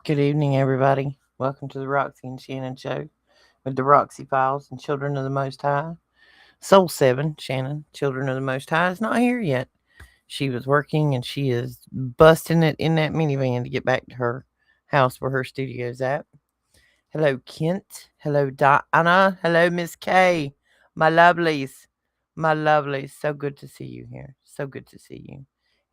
Good evening, everybody. Welcome to the Roxy and Shannon Show with the Roxy Files and Children of the Most High. Soul 7, Shannon, Children of the Most High, is not here yet. She was working and she is busting it in that minivan to get back to her house where her studio's at. Hello, Kent. Hello, Diana. Hello, Miss K. My lovelies. My lovelies. So good to see you here. So good to see you.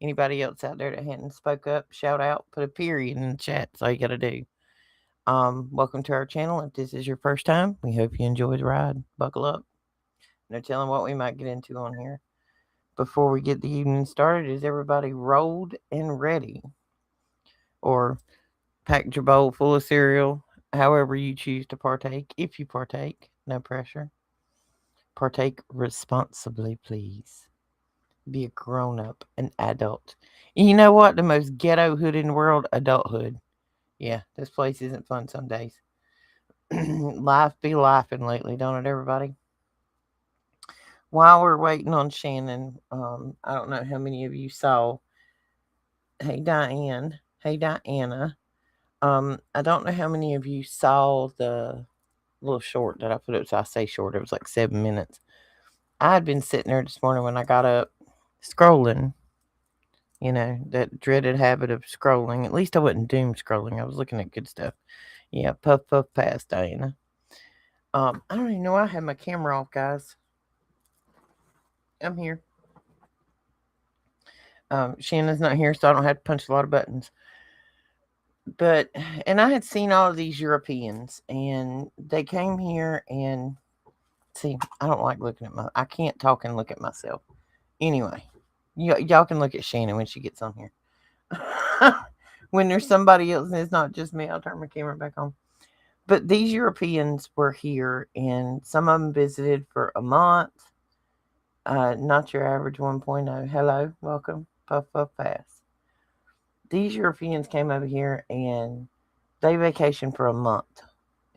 Anybody else out there that hadn't spoke up, shout out, put a period in the chat. That's all you got to do. Welcome to our channel. If this is your first time, we hope you enjoy the ride. Buckle up. No telling what we might get into on here. Before we get the evening started, is everybody rolled and ready? Or packed your bowl full of cereal, however you choose to partake. If you partake, no pressure. Partake responsibly, please. Be a grown up, an adult. And you know what? The most ghetto hood in the world, adulthood. Yeah, this place isn't fun some days. Life be laughing lately, don't it, everybody? While we're waiting on Shannon, I don't know how many of you saw. Hey, Diane. Hey, Diana. I don't know how many of you saw the little short that I put up. So I say short, it was like 7 minutes. I had been sitting there this morning when I got up scrolling, that dreaded habit of scrolling. At least I wasn't doom scrolling. I was looking at good stuff. Yeah, puff, puff, pass, Diana. I don't even know why I had my camera off, guys. I'm here. Shannon's not here, so I don't have to punch a lot of buttons. And I had seen all of these Europeans, and they came here and see, I don't like looking at I can't talk and look at myself. Anyway, y'all can look at Shannon when she gets on here. When there's somebody else and it's not just me, I'll turn my camera back on. But these Europeans were here, and some of them visited for a month. Not your average 1.0. Hello, welcome, puff, puff, pass. These Europeans came over here and they vacationed for a month,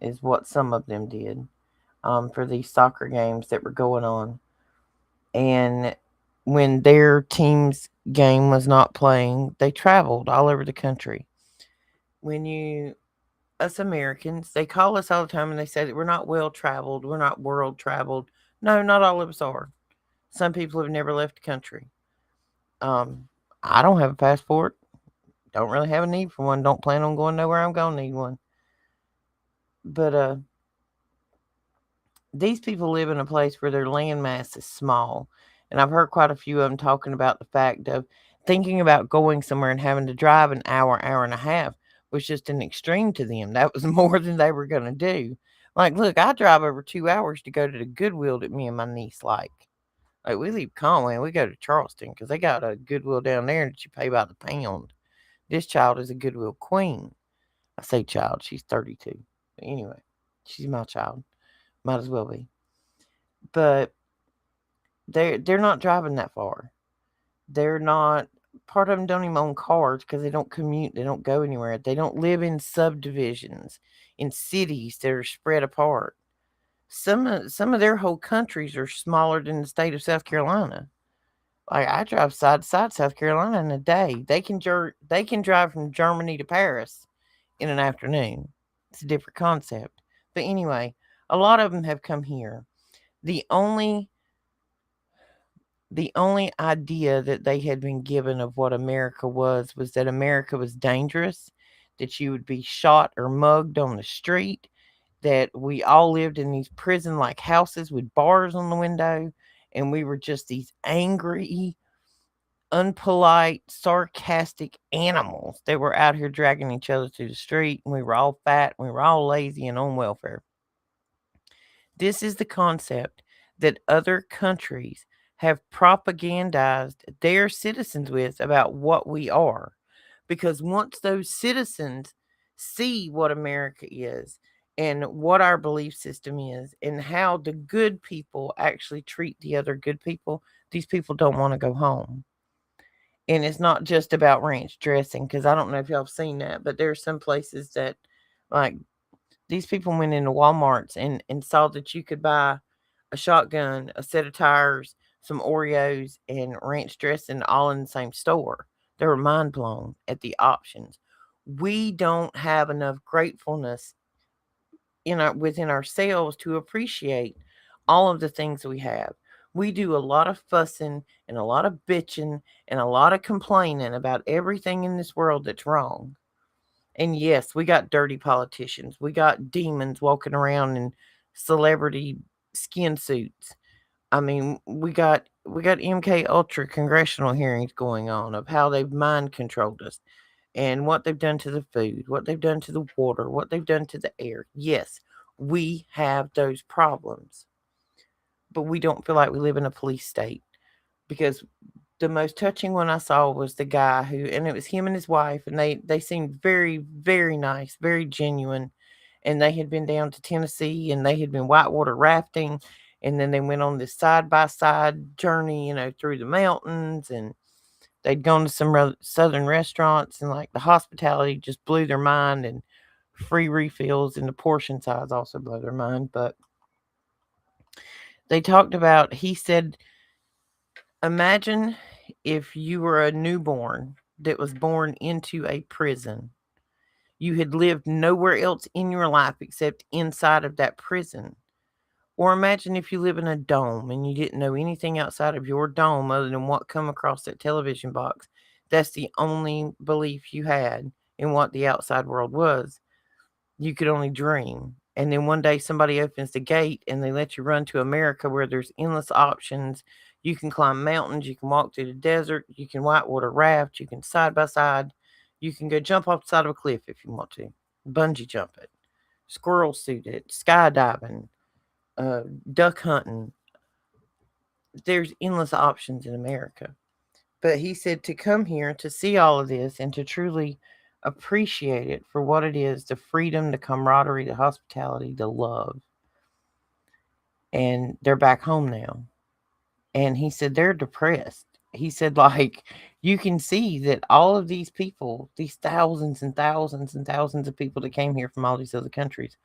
is what some of them did, for these soccer games that were going on. And when their team's game was not playing, they traveled all over the country. Us Americans, they call us all the time and they say that we're not well traveled, we're not world traveled. No, not all of us are. Some people have never left the country. I don't have a passport. Don't really have a need for one. Don't plan on going nowhere. I'm going to need one. But these people live in a place where their landmass is small. And I've heard quite a few of them talking about the fact of thinking about going somewhere and having to drive an hour, hour and a half was just an extreme to them. That was more than they were going to do. Like, look, I drive over 2 hours to go to the Goodwill that me and my niece like. Like, we leave Conway and we go to Charleston because they got a Goodwill down there that you pay by the pound. This child is a Goodwill queen. I say child, she's 32. But anyway, she's my child. Might as well be. But they're not driving that far. They're not, part of them don't even own cars because they don't commute. They don't go anywhere. They don't live in subdivisions, in cities that are spread apart. Some of their whole countries are smaller than the state of South Carolina. Like, I drive side to side South Carolina in a day. They can drive from Germany to Paris in an afternoon. It's a different concept. But anyway, a lot of them have come here. The only idea that they had been given of what America was that America was dangerous, that you would be shot or mugged on the street, that we all lived in these prison-like houses with bars on the window, and we were just these angry, unpolite, sarcastic animals that were out here dragging each other through the street, and we were all fat, and we were all lazy and on welfare. This is the concept that other countries have propagandized their citizens with about what we are. Because once those citizens see what America is and what our belief system is and how the good people actually treat the other good people, these people don't want to go home. And it's not just about ranch dressing, because I don't know if y'all have seen that, but there are some places that, like, these people went into Walmarts and saw that you could buy a shotgun, a set of tires, some Oreos, and ranch dressing all in the same store. They were mind blown at the options. We don't have enough gratefulness within ourselves to appreciate all of the things we have. We do a lot of fussing and a lot of bitching and a lot of complaining about everything in this world that's wrong. And yes, we got dirty politicians. We got demons walking around in celebrity skin suits. I mean, we got MK Ultra congressional hearings going on of how they've mind controlled us and what they've done to the food, what they've done to the water, what they've done to the air. Yes, we have those problems, but we don't feel like we live in a police state, because the most touching one I saw was the guy who, and it was him and his wife, and they seemed very, very nice, very genuine, and they had been down to Tennessee and they had been whitewater rafting, and then they went on this side by side journey, through the mountains, and they'd gone to some southern restaurants, and like the hospitality just blew their mind, and free refills and the portion size also blew their mind. But they talked about, he said, imagine if you were a newborn that was born into a prison. You had lived nowhere else in your life except inside of that prison. Or imagine if you live in a dome and you didn't know anything outside of your dome other than what come across that television box. That's the only belief you had in what the outside world was. You could only dream. And then one day somebody opens the gate and they let you run to America, where there's endless options. You can climb mountains, you can walk through the desert, you can whitewater raft, you can side by side, you can go jump off the side of a cliff if you want to, bungee jump it, squirrel suit it, skydiving, duck hunting. There's endless options in America. But he said to come here to see all of this and to truly appreciate it for what it is, the freedom, the camaraderie, the hospitality, the love. And they're back home now. And he said they're depressed. He said, like, you can see that all of these people, these thousands and thousands and thousands of people that came here from all these other countries,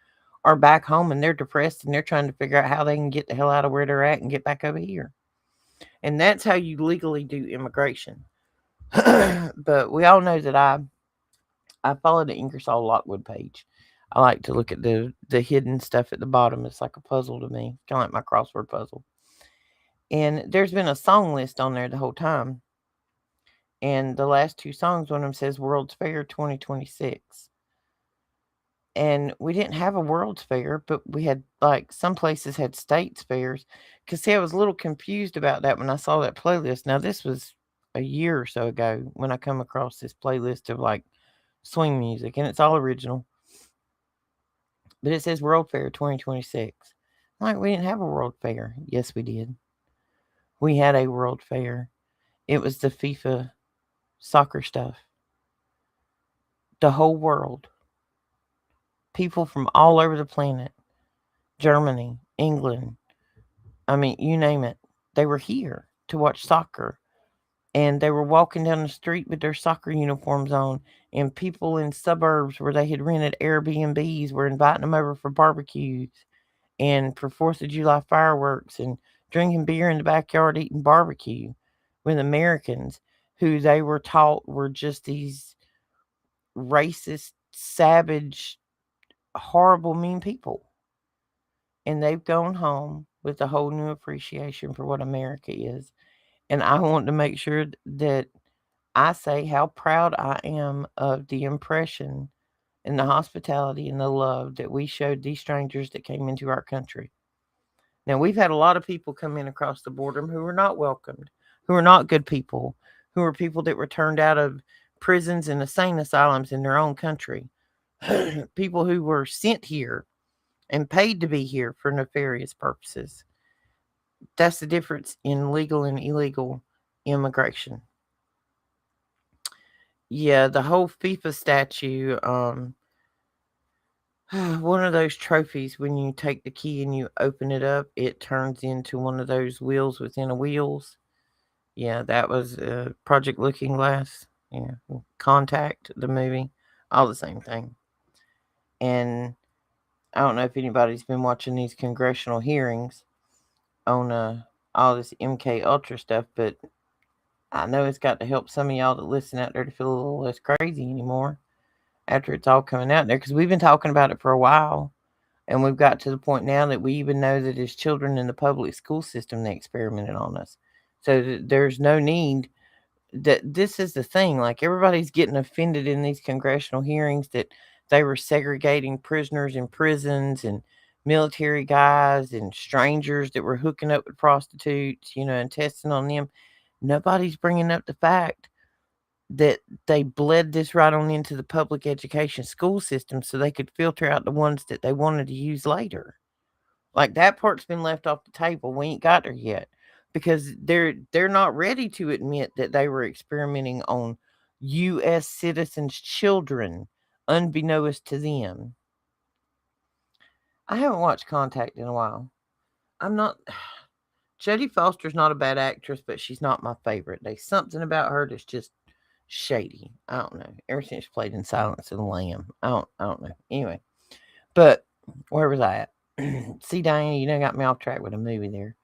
are back home and they're depressed and they're trying to figure out how they can get the hell out of where they're at and get back over here. And that's how you legally do immigration. But we all know that I follow the Ingersoll Lockwood page. I like to look at the hidden stuff at the bottom. It's like a puzzle to me, kind of like my crossword puzzle. And there's been a song list on there the whole time. And the last two songs, one of them says World's Fair 2026. And we didn't have a World's Fair, but we had, like, some places had states fairs. Because, see, I was a little confused about that when I saw that playlist. Now, this was a year or so ago when I come across this playlist of, like, swing music, and it's all original. But it says World Fair 2026. I'm like, we didn't have a World Fair. Yes, we did. We had a World Fair. It was the FIFA soccer stuff. The whole world. People from all over the planet. Germany, England. I mean, you name it. They were here to watch soccer. And they were walking down the street with their soccer uniforms on. And people in suburbs where they had rented Airbnbs were inviting them over for barbecues and for 4th of July fireworks, and drinking beer in the backyard, eating barbecue with Americans who they were taught were just these racist, savage, horrible, mean people. And they've gone home with a whole new appreciation for what America is. And I want to make sure that I say how proud I am of the impression and the hospitality and the love that we showed these strangers that came into our country. Now, we've had a lot of people come in across the border who were not welcomed, who are not good people, who are people that were turned out of prisons and insane asylums in their own country, people who were sent here and paid to be here for nefarious purposes. That's the difference in legal and illegal immigration. Yeah, the whole FIFA statue, one of those trophies, when you take the key and you open it up, it turns into one of those wheels within a wheels. Yeah, that was Project Looking Glass. Yeah, Contact, the movie, all the same thing. And I don't know if anybody's been watching these congressional hearings on all this MK Ultra stuff, but I know it's got to help some of y'all that listen out there to feel a little less crazy anymore. after it's all coming out there, because we've been talking about it for a while. And we've got to the point now that we even know that as children in the public school system, they experimented on us. So there's no need that this is the thing. Like everybody's getting offended in these congressional hearings that they were segregating prisoners in prisons and military guys and strangers that were hooking up with prostitutes, and testing on them. Nobody's bringing up the fact that they bled this right on into the public education school system so they could filter out the ones that they wanted to use later. Like that part's been left off the table. We ain't got there yet because they're not ready to admit that they were experimenting on U.S. citizens' children, unbeknownst to them. I haven't watched Contact in a while. I'm not. Jodie Foster's not a bad actress, but she's not my favorite. There's something about her that's just shady. I don't know. Ever since she played in Silence of the Lamb, I don't know. Anyway, but where was I at? See, Diana, you done got me off track with a movie there.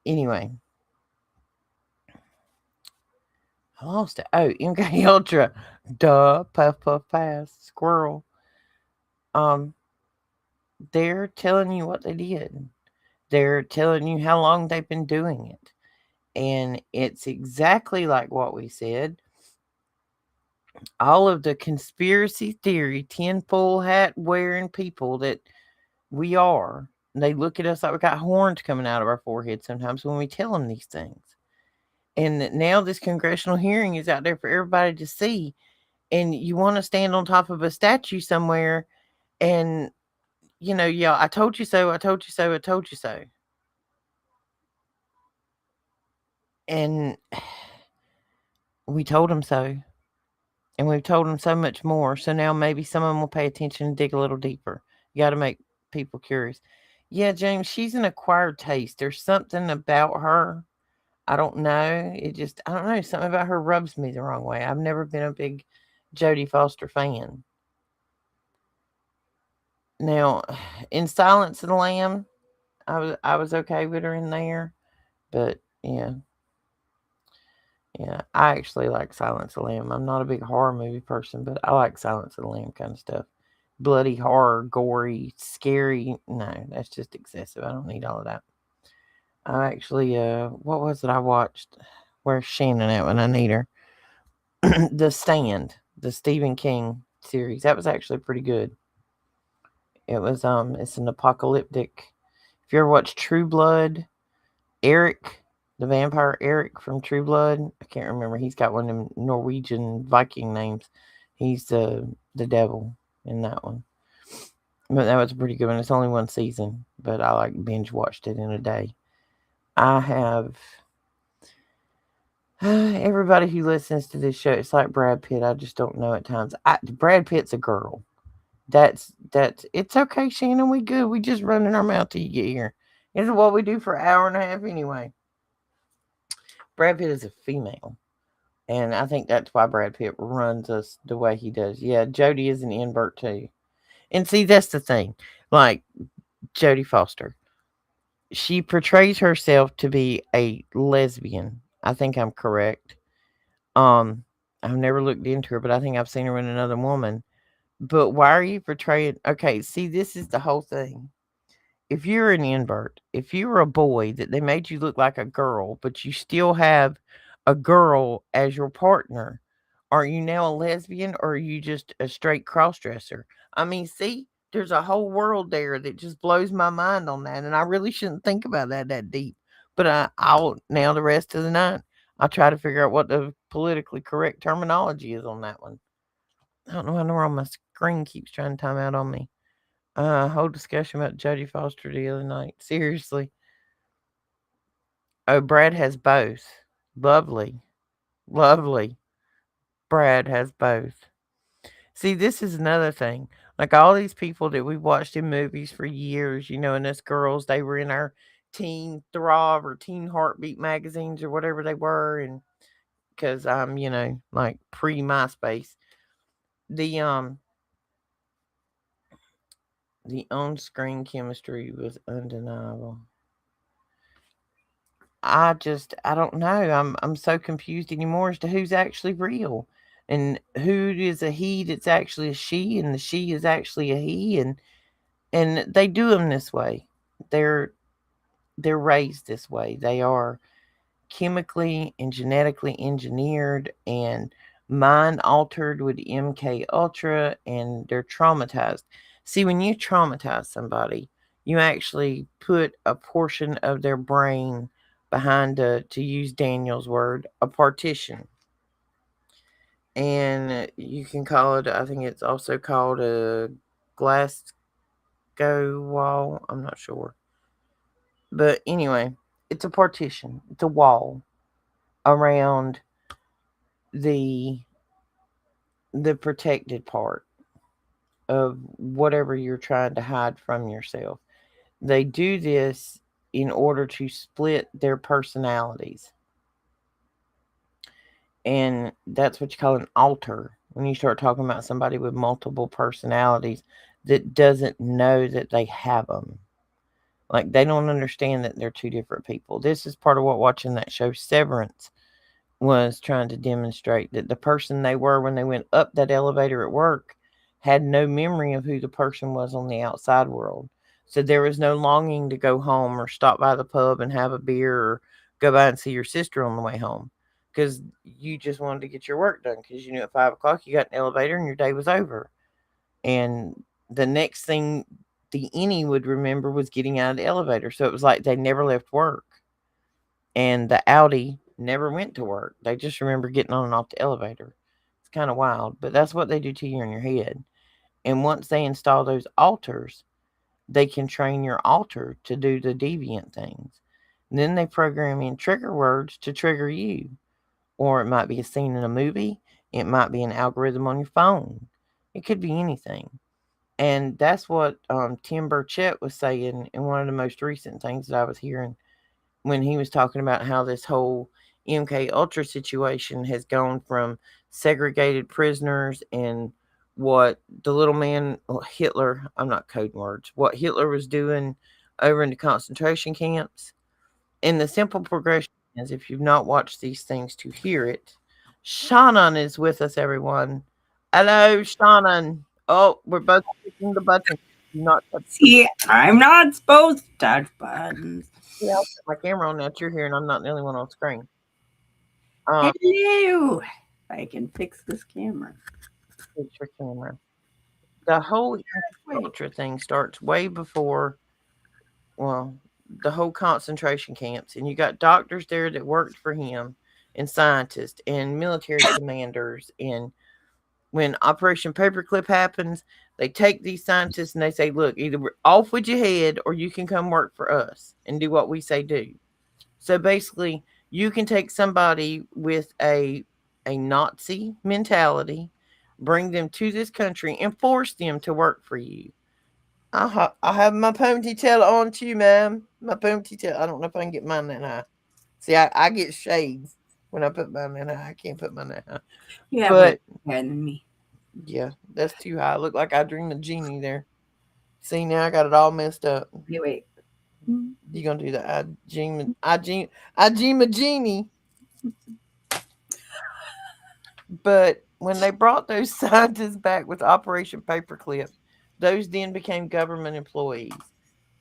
Anyway, I lost it. Oh, MK Ultra. Duh, puff puff pass, squirrel. Um, they're telling you what they did. They're telling you how long they've been doing it. And it's exactly like what we said. All of the conspiracy theory, tinfoil hat wearing people that we are, they look at us like we got horns coming out of our forehead sometimes when we tell them these things. And now this congressional hearing is out there for everybody to see. And you want to stand on top of a statue somewhere and, yeah, I told you so, I told you so, I told you so. And we told them so. And we've told them so much more. So now maybe some of them will pay attention and dig a little deeper. You got to make people curious. Yeah, James, she's an acquired taste. There's something about her. I don't know. I don't know. Something about her rubs me the wrong way. I've never been a big Jodie Foster fan. Now, in Silence of the Lamb, I was okay with her in there, but yeah, I actually like Silence of the Lamb. I'm not a big horror movie person, but I like Silence of the Lamb kind of stuff. Bloody horror, gory, scary. No, that's just excessive. I don't need all of that. I actually, what was it I watched? Where's Shannon at when I need her? The Stand, the Stephen King series. That was actually pretty good. It's an apocalyptic. If you ever watched True Blood, Eric, the vampire Eric from True Blood, I can't remember. He's got one of them Norwegian Viking names. He's the devil in that one. But that was a pretty good one. It's only one season, but I like binge watched it in a day. I have everybody who listens to this show. It's like Brad Pitt. I just don't know at times. Brad Pitt's a girl. That's it's okay, Shannon. We good. We just running our mouth till you get here. This is what we do for an hour and a half anyway. Brad Pitt is a female. And I think that's why Brad Pitt runs us the way he does. Yeah, Jodie is an invert too. And see, that's the thing. Like Jodie Foster. She portrays herself to be a lesbian. I think I'm correct. I've never looked into her, but I think I've seen her with another woman. But why are you portraying? Okay, see, this is the whole thing. If you're an invert, if you're a boy that they made you look like a girl, but you still have a girl as your partner, are you now a lesbian or are you just a straight crossdresser? I mean, see, there's a whole world there that just blows my mind on that, and I really shouldn't think about that deep. But I'll now the rest of the night I'll try to figure out what the politically correct terminology is on that one. I don't know. I know where on my screen keeps trying to time out on me. Whole discussion about Jodie Foster the other night. Seriously. Oh, Brad has both. Lovely. Lovely. Brad has both. See, this is another thing. Like all these people that we watched in movies for years, and us girls, they were in our teen throb or teen heartbeat magazines or whatever they were. And because I'm, like pre MySpace, the, the on-screen chemistry was undeniable. I don't know. I'm so confused anymore as to who's actually real. and who is a he that's actually a she, and the she is actually a he, and they do them this way. They're they're raised this way. They are chemically and genetically engineered and mind altered with MK Ultra, and they're traumatized. See, when you traumatize somebody, you actually put a portion of their brain behind a, to use Daniel's word, a partition. And you can call it, I think it's also called a Glasgow wall. I'm not sure. But anyway, it's a partition. It's a wall around the the protected part of whatever you're trying to hide from yourself. They do this in order to split their personalities. And that's what you call an alter. When you start talking about somebody with multiple personalities that doesn't know that they have them. Like they don't understand that they're two different people. This is part of what watching that show Severance was trying to demonstrate, that the person they were when they went up that elevator at work had no memory of who the person was on the outside world. So there was no longing to go home or stop by the pub and have a beer or go by and see your sister on the way home, because you just wanted to get your work done because you knew at 5 o'clock you got an elevator and your day was over. And the next thing the any would remember was getting out of the elevator. So it was like they never left work. And the Audi never went to work. They just remember getting on and off the elevator. It's kind of wild, but that's what they do to you in your head. And once they install those alters, they can train your alter to do the deviant things. And then they program in trigger words to trigger you. Or it might be a scene in a movie, it might be an algorithm on your phone. It could be anything. And that's what Tim Burchett was saying in one of the most recent things that I was hearing, when he was talking about how this whole MK Ultra situation has gone from segregated prisoners and what the little man Hitler, I'm not coding words, what Hitler was doing over in the concentration camps. And the simple progression is, if you've not watched these things to hear it, Shannon is with us, everyone. Hello, Shannon. Oh, we're both clicking the button. Not touch the See, I'm not supposed to touch buttons. Yeah, I'll put my camera on now that you're here and I'm not the only one on screen. Um, Hello. I can fix this camera. it's your camera. The whole Wait. ultra thing starts way before, well, the whole concentration camps, and you got doctors there that worked for him, and scientists, and military commanders, and when Operation Paperclip happens, they take these scientists and they say, "Look, either we're off with your head, or you can come work for us and do what we say do." So basically, you can take somebody with a Nazi mentality, bring them to this country, and force them to work for you. I have my ponytail on too, ma'am. My ponytail. I don't know if I can get mine that high. See, I get shades when I put mine that high. I can't put mine that high. You have red But hair than me. yeah, that's too high. I look like I dreamed a genie there. See, now I got it all messed up. Hey, wait. You gonna do the I dream a genie. But when they brought those scientists back with Operation Paperclip, those then became government employees.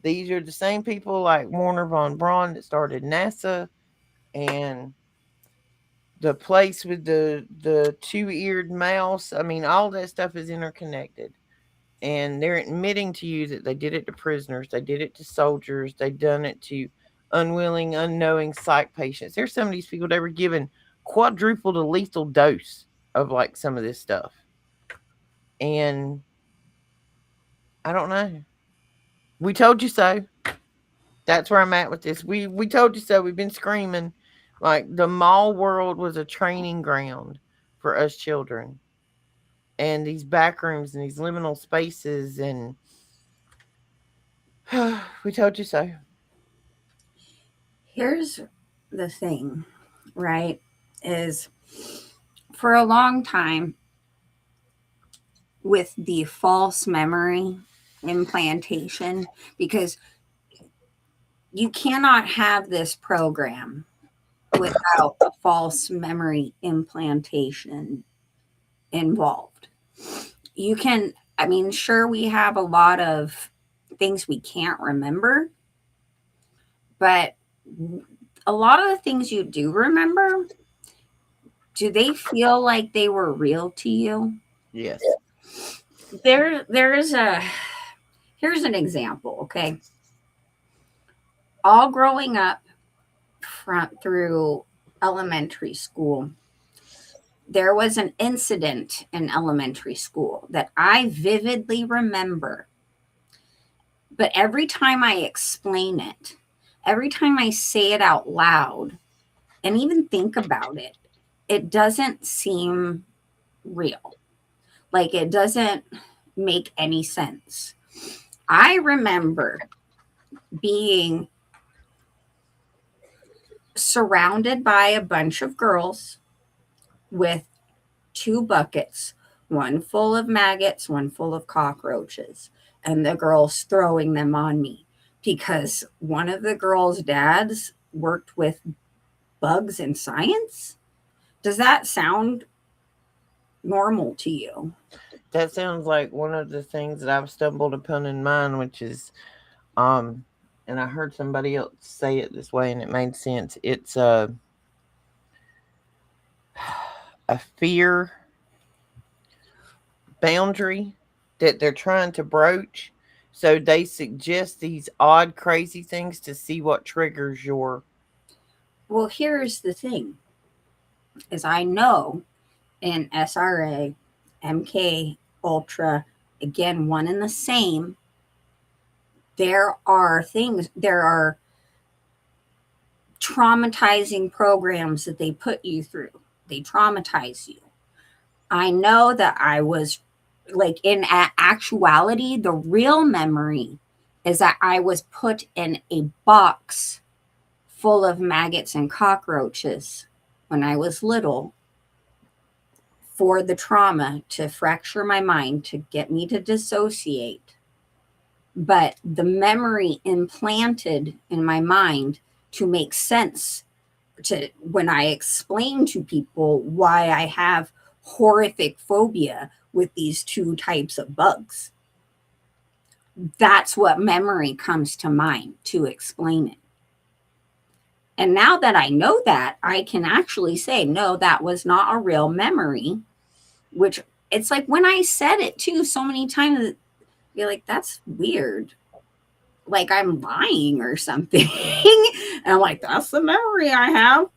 These are the same people like Warner von Braun that started NASA, and the place with the two-eared mouse. I mean, all that stuff is interconnected. And they're admitting to you that they did it to prisoners, they did it to soldiers, they done it to unwilling, unknowing psych patients. There's some of these people that were given quadruple the lethal dose of like some of this stuff. And I don't know. We told you so. That's where I'm at with this. We told you so. We've been screaming. Like the mall world was a training ground for us children. And these back rooms and these liminal spaces, and we told you so. Here's the thing, right? Is for a long time with the false memory implantation, because you cannot have this program without a false memory implantation involved. You can, I mean, sure, we have a lot of things we can't remember, but a lot of the things you do remember, do they feel like they were real to you? Yes. There is a, here's an example, okay? All growing up through elementary school, there was an incident in elementary school that I vividly remember. But every time I explain it, every time I say it out loud and even think about it, it doesn't seem real. Like it doesn't make any sense. I remember being surrounded by a bunch of girls with two buckets, one full of maggots, one full of cockroaches, and the girls throwing them on me because one of the girls' dads worked with bugs and science. Does that sound normal to you? That sounds like one of the things that I've stumbled upon in mine, which is, um, and I heard somebody else say it this way, and it made sense. It's a fear boundary that they're trying to broach. So they suggest these odd, crazy things to see what triggers your. Well, here's the thing is I know in SRA, MK Ultra, again, one and the same, there are traumatizing programs that they put you through. They traumatize you. I know that I was like in actuality, the real memory is that I was put in a box full of maggots and cockroaches when I was little for the trauma to fracture my mind, to get me to dissociate. But the memory implanted in my mind to make sense to when I explain to people why I have horrific phobia with these two types of bugs. That's what memory comes to mind to explain it. And now that I know that, I can actually say, no, that was not a real memory, which it's like when I said it too so many times, you're like, that's weird. Like I'm lying or something. And I'm like, that's the memory I have.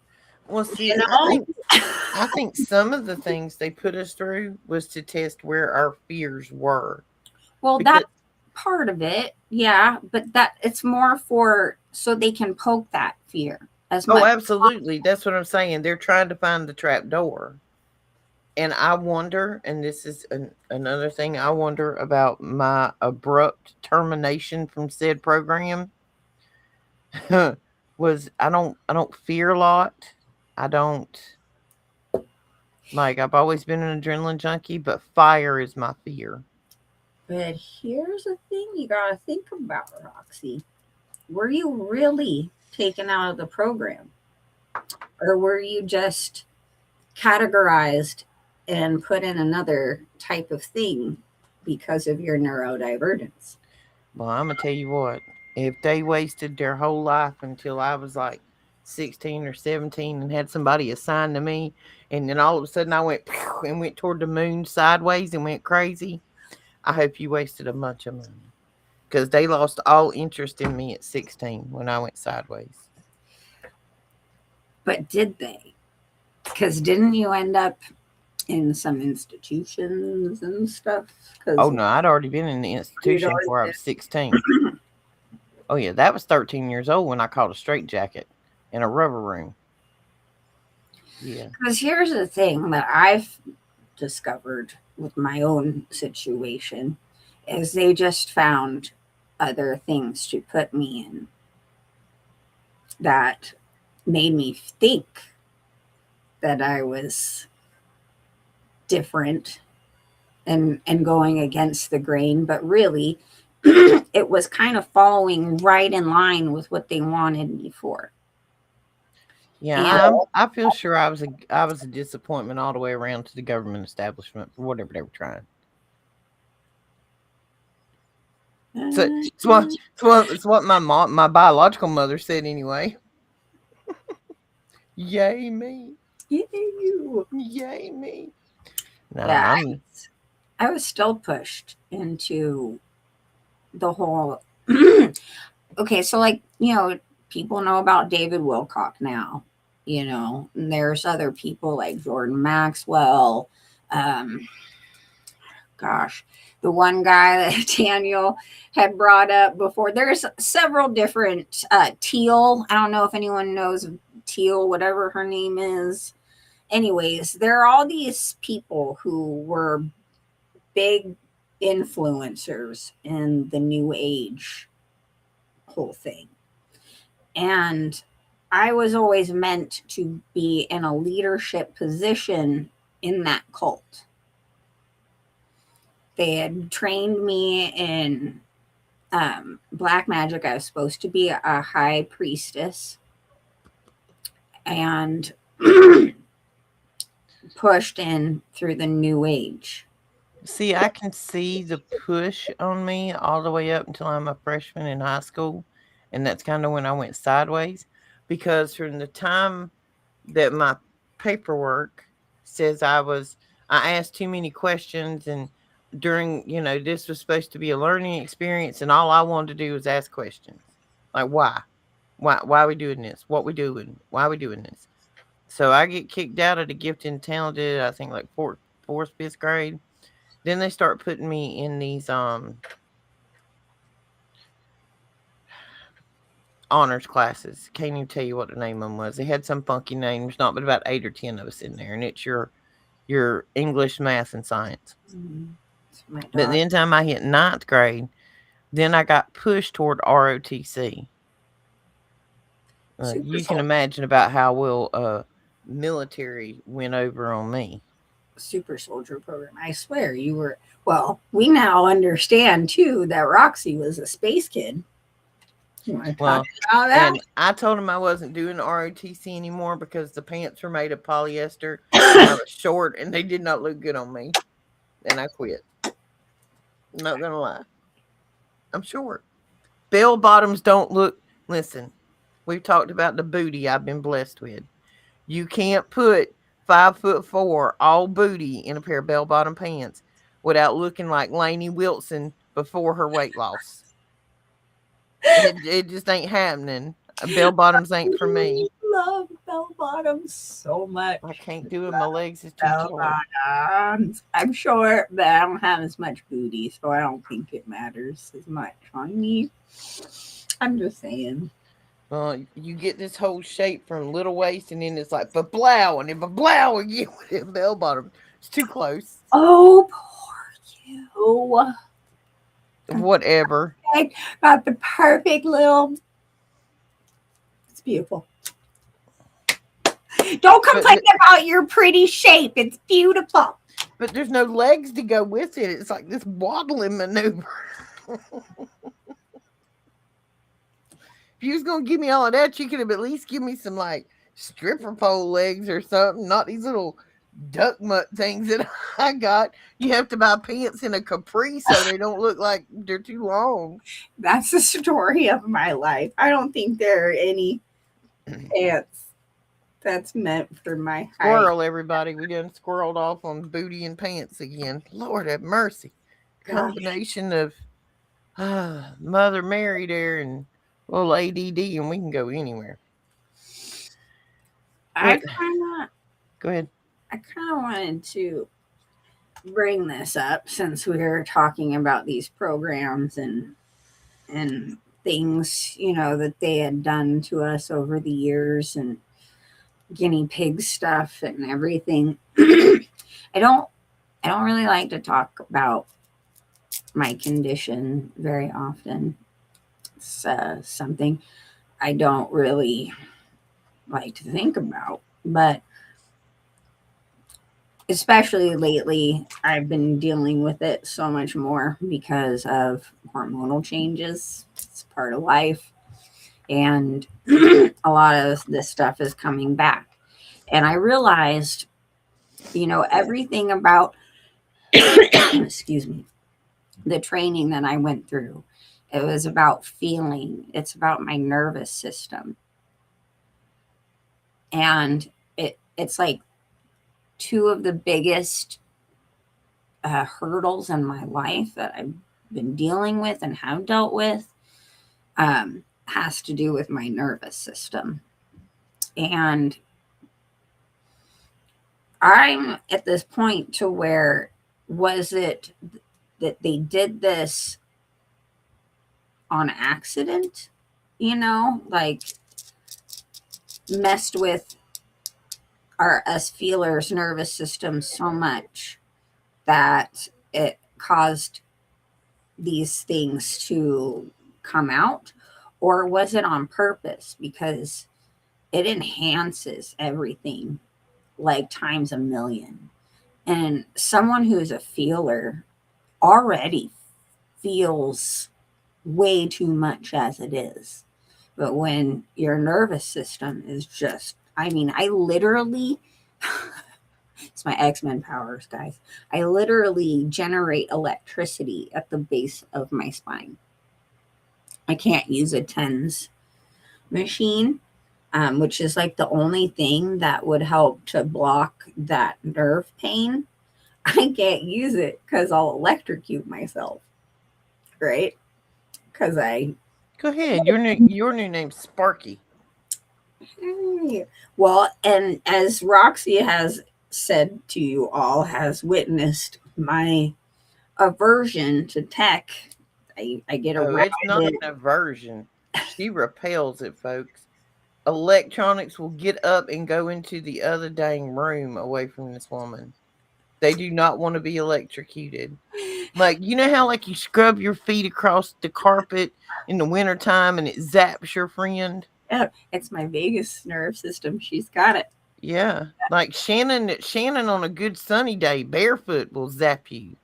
Well, see, You know? I think some of the things they put us through was to test where our fears were. Well, Because that's part of it. Yeah. But that it's more for so they can poke that fear as oh, much. absolutely, that's what I'm saying. They're trying to find the trap door. And I wonder, and this is another thing I wonder about my abrupt termination from said program. Was I don't fear a lot. I don't like I've always been an adrenaline junkie, but fire is my fear. But here's the thing you got to think about, Roxy. Were you really taken out of the program? Or were you just categorized and put in another type of thing because of your neurodivergence? Well, I'm gonna tell you what. If they wasted their whole life until I was like 16 or 17 and had somebody assigned to me, and then all of a sudden I went and went toward the moon sideways and went crazy, I hope you wasted a bunch of money because they lost all interest in me at 16 when I went sideways. But did they? Because didn't you end up in some institutions and stuff? Oh Because no, I'd already been in the you'd institution already before I was 16. Oh yeah, that was 13 years old when I caught a straitjacket in a rubber room. Yeah. Because here's the thing that I've discovered with my own situation is they just found other things to put me in that made me think that I was different and going against the grain, but really it was kind of following right in line with what they wanted me for. Yeah, I feel sure I was a disappointment all the way around to the government establishment for whatever they were trying. So it's what my biological mother said anyway. Yay me. Yay you. Yay me. No, Yeah, I was still pushed into the whole okay, so like, people know about David Wilcock now, and there's other people like Jordan Maxwell, gosh, the one guy that Daniel had brought up before. There's several different Teal. I don't know if anyone knows of Teal, whatever her name is. Anyways, there are all these people who were big influencers in the new age whole thing. And I was always meant to be in a leadership position in that cult. They had trained me in black magic. I was supposed to be a high priestess and pushed in through the new age. See, I can see the push on me all the way up until I'm a freshman in high school. And that's kind of when I went sideways. Because from the time that my paperwork says I asked too many questions, and during, this was supposed to be a learning experience, and all I wanted to do was ask questions. Like, why? Why are we doing this? What we doing? Why are we doing this? So I get kicked out of the gifted and talented, I think like fourth, fifth grade. Then they start putting me in these honors classes. Can't even tell you what the name of them was. They had some funky name. There's not but about 8 or 10 of us in there, and it's your English, math, and science. Mm-hmm. But the time I hit 9th grade, then I got pushed toward ROTC. You can imagine about how well military went over on me. Super soldier program. I swear you were. Well, we now understand too that Roxy was a space kid. Well, and I told him I wasn't doing ROTC anymore because the pants were made of polyester and I was short and they did not look good on me. And I quit. Not gonna lie. I'm short. Bell bottoms don't look. Listen, we've talked about the booty I've been blessed with. You can't put 5'4" all booty in a pair of bell bottom pants without looking like Lainey Wilson before her weight loss. It just ain't happening. Bell bottoms ain't for me. I love bell bottoms so much. I can't do it. My legs is too short. I'm short, but I don't have as much booty, so I don't think it matters as much on me. I'm just saying. Well, you get this whole shape from little waist, and then it's like ba-blow, and then ba-blow again with bell bottom. It's too close. Oh, poor you. Whatever. Got the perfect little. It's beautiful. Don't complain about your pretty shape. It's beautiful. But there's no legs to go with it. It's like this waddling maneuver. If you was going to give me all of that, you could have at least give me some like stripper pole legs or something. Not these little duck mutt things that I got. You have to buy pants in a capri so they don't look like they're too long. That's the story of my life. I don't think there are any pants that's meant for my height. Squirrel, everybody. We done squirreled off on booty and pants again. Lord have mercy. Combination of Mother Mary there and little ADD, and we can go anywhere. Go ahead. I kind of wanted to bring this up since we were talking about these programs and things, that they had done to us over the years and guinea pig stuff and everything. I don't really like to talk about my condition very often. It's something I don't really like to think about, but especially lately, I've been dealing with it so much more because of hormonal changes. It's part of life. And a lot of this stuff is coming back. And I realized, everything about, excuse me, the training that I went through, it was about feeling, it's about my nervous system. And it's like two of the biggest hurdles in my life that I've been dealing with and have dealt with has to do with my nervous system. And I'm at this point to where, was it that they did this on accident, like messed with us feelers nervous system so much that it caused these things to come out? Or was it on purpose? Because it enhances everything like times a million. And someone who's a feeler already feels way too much as it is. But when your nervous system is just, I literally, it's my X-Men powers, guys. I literally generate electricity at the base of my spine. I can't use a TENS machine, which is like the only thing that would help to block that nerve pain. I can't use it because I'll electrocute myself, right? Because I Go ahead. Your new name's Sparky. Well, and as Roxy has said to you all, has witnessed my aversion to tech. I get Oh, around it's not it. an aversion. She repels it, folks. Electronics will get up and go into the other dang room away from this woman. They do not want to be electrocuted. Like, you know how like you scrub your feet across the carpet in the wintertime and it zaps your friend? Oh, it's my vagus nerve system. She's got it. Yeah. Like Shannon on a good sunny day, barefoot will zap you.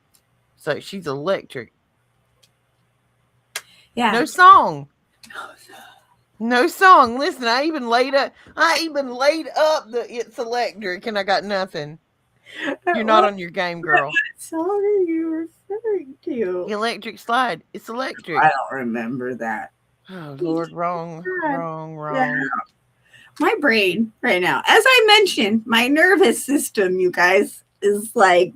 So she's electric. Yeah. No song. No song. Listen, I even laid up the It's Electric and I got nothing. You're not on your game, girl. What song are you referring to? Electric slide. It's electric. I don't remember that. Oh Lord, wrong. Yeah. My brain right now, as I mentioned, my nervous system, you guys, is like,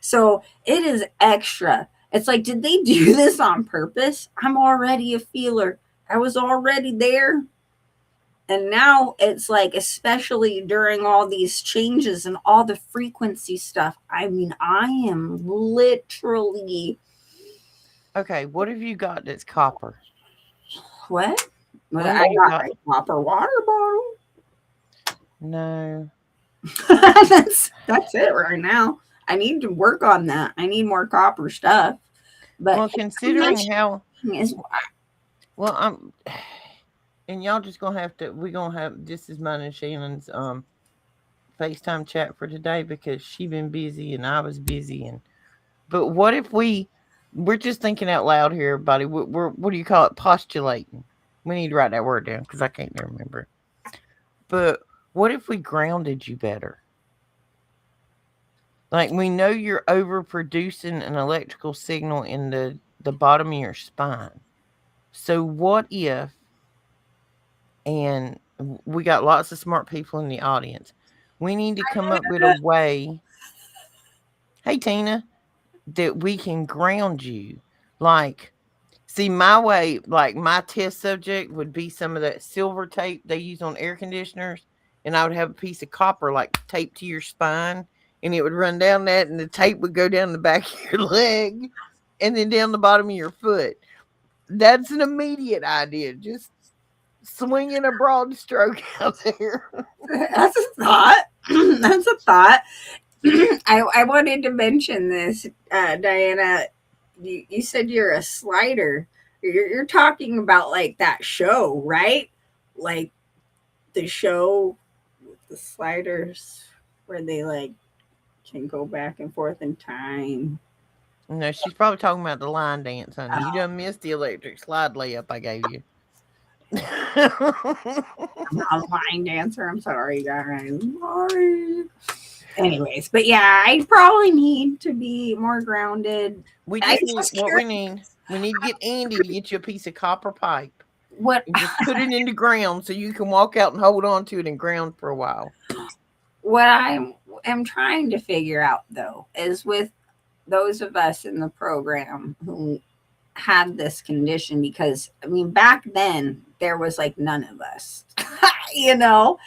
so it is extra. It's like, did they do this on purpose? I'm already a feeler. I was already there. And now it's like, especially during all these changes and all the frequency stuff, I am literally. Okay, what have you got that's copper? What? What I have you got got? a copper water bottle. No. that's it right now. I need to work on that. I need more copper stuff. But Well, considering how is well I'm and y'all just gonna have to we're gonna have this is mine and Shannon's FaceTime chat for today because she been busy and I was busy but what if we're just thinking out loud here, everybody. We're what do you call it? Postulating. We need to write that word down because I can't remember it. But what if we grounded you better? Like we know you're overproducing an electrical signal in the bottom of your spine. So what if and we got lots of smart people in the audience. We need to come up with a way. Hey Tina, that we can ground you. Like see my way, like my test subject would be some of that silver tape they use on air conditioners and I would have a piece of copper like taped to your spine and it would run down that and the tape would go down the back of your leg and then down the bottom of your foot. That's an immediate idea. Just swinging a broad stroke out there. that's a thought. That's a thought. I wanted to mention this, Diana. You said you're a slider. You're talking about like that show, right? Like the show with the sliders where they like can go back and forth in time. No, she's probably talking about the line dance, honey. You done missed the electric slide layup I gave you. I'm not a line dancer. I'm sorry, guys. Sorry. Anyways, but yeah, I probably need to be more grounded. We I just need just what curious we need. We need to get Andy to get you a piece of copper pipe what and just put it in the ground so you can walk out and hold on to it and ground for a while. what I am trying to figure out though is with those of us in the program who had this condition, because I mean back then there was like none of us, you know,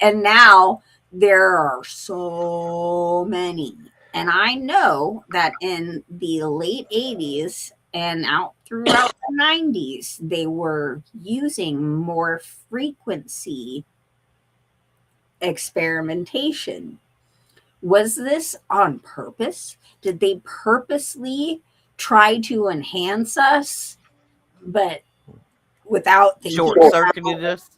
and now there are so many. And I know that in the late 80s and out throughout the 90s, they were using more frequency experimentation. Was this on purpose? Did they purposely try to enhance us, but without thinking Short circuited us.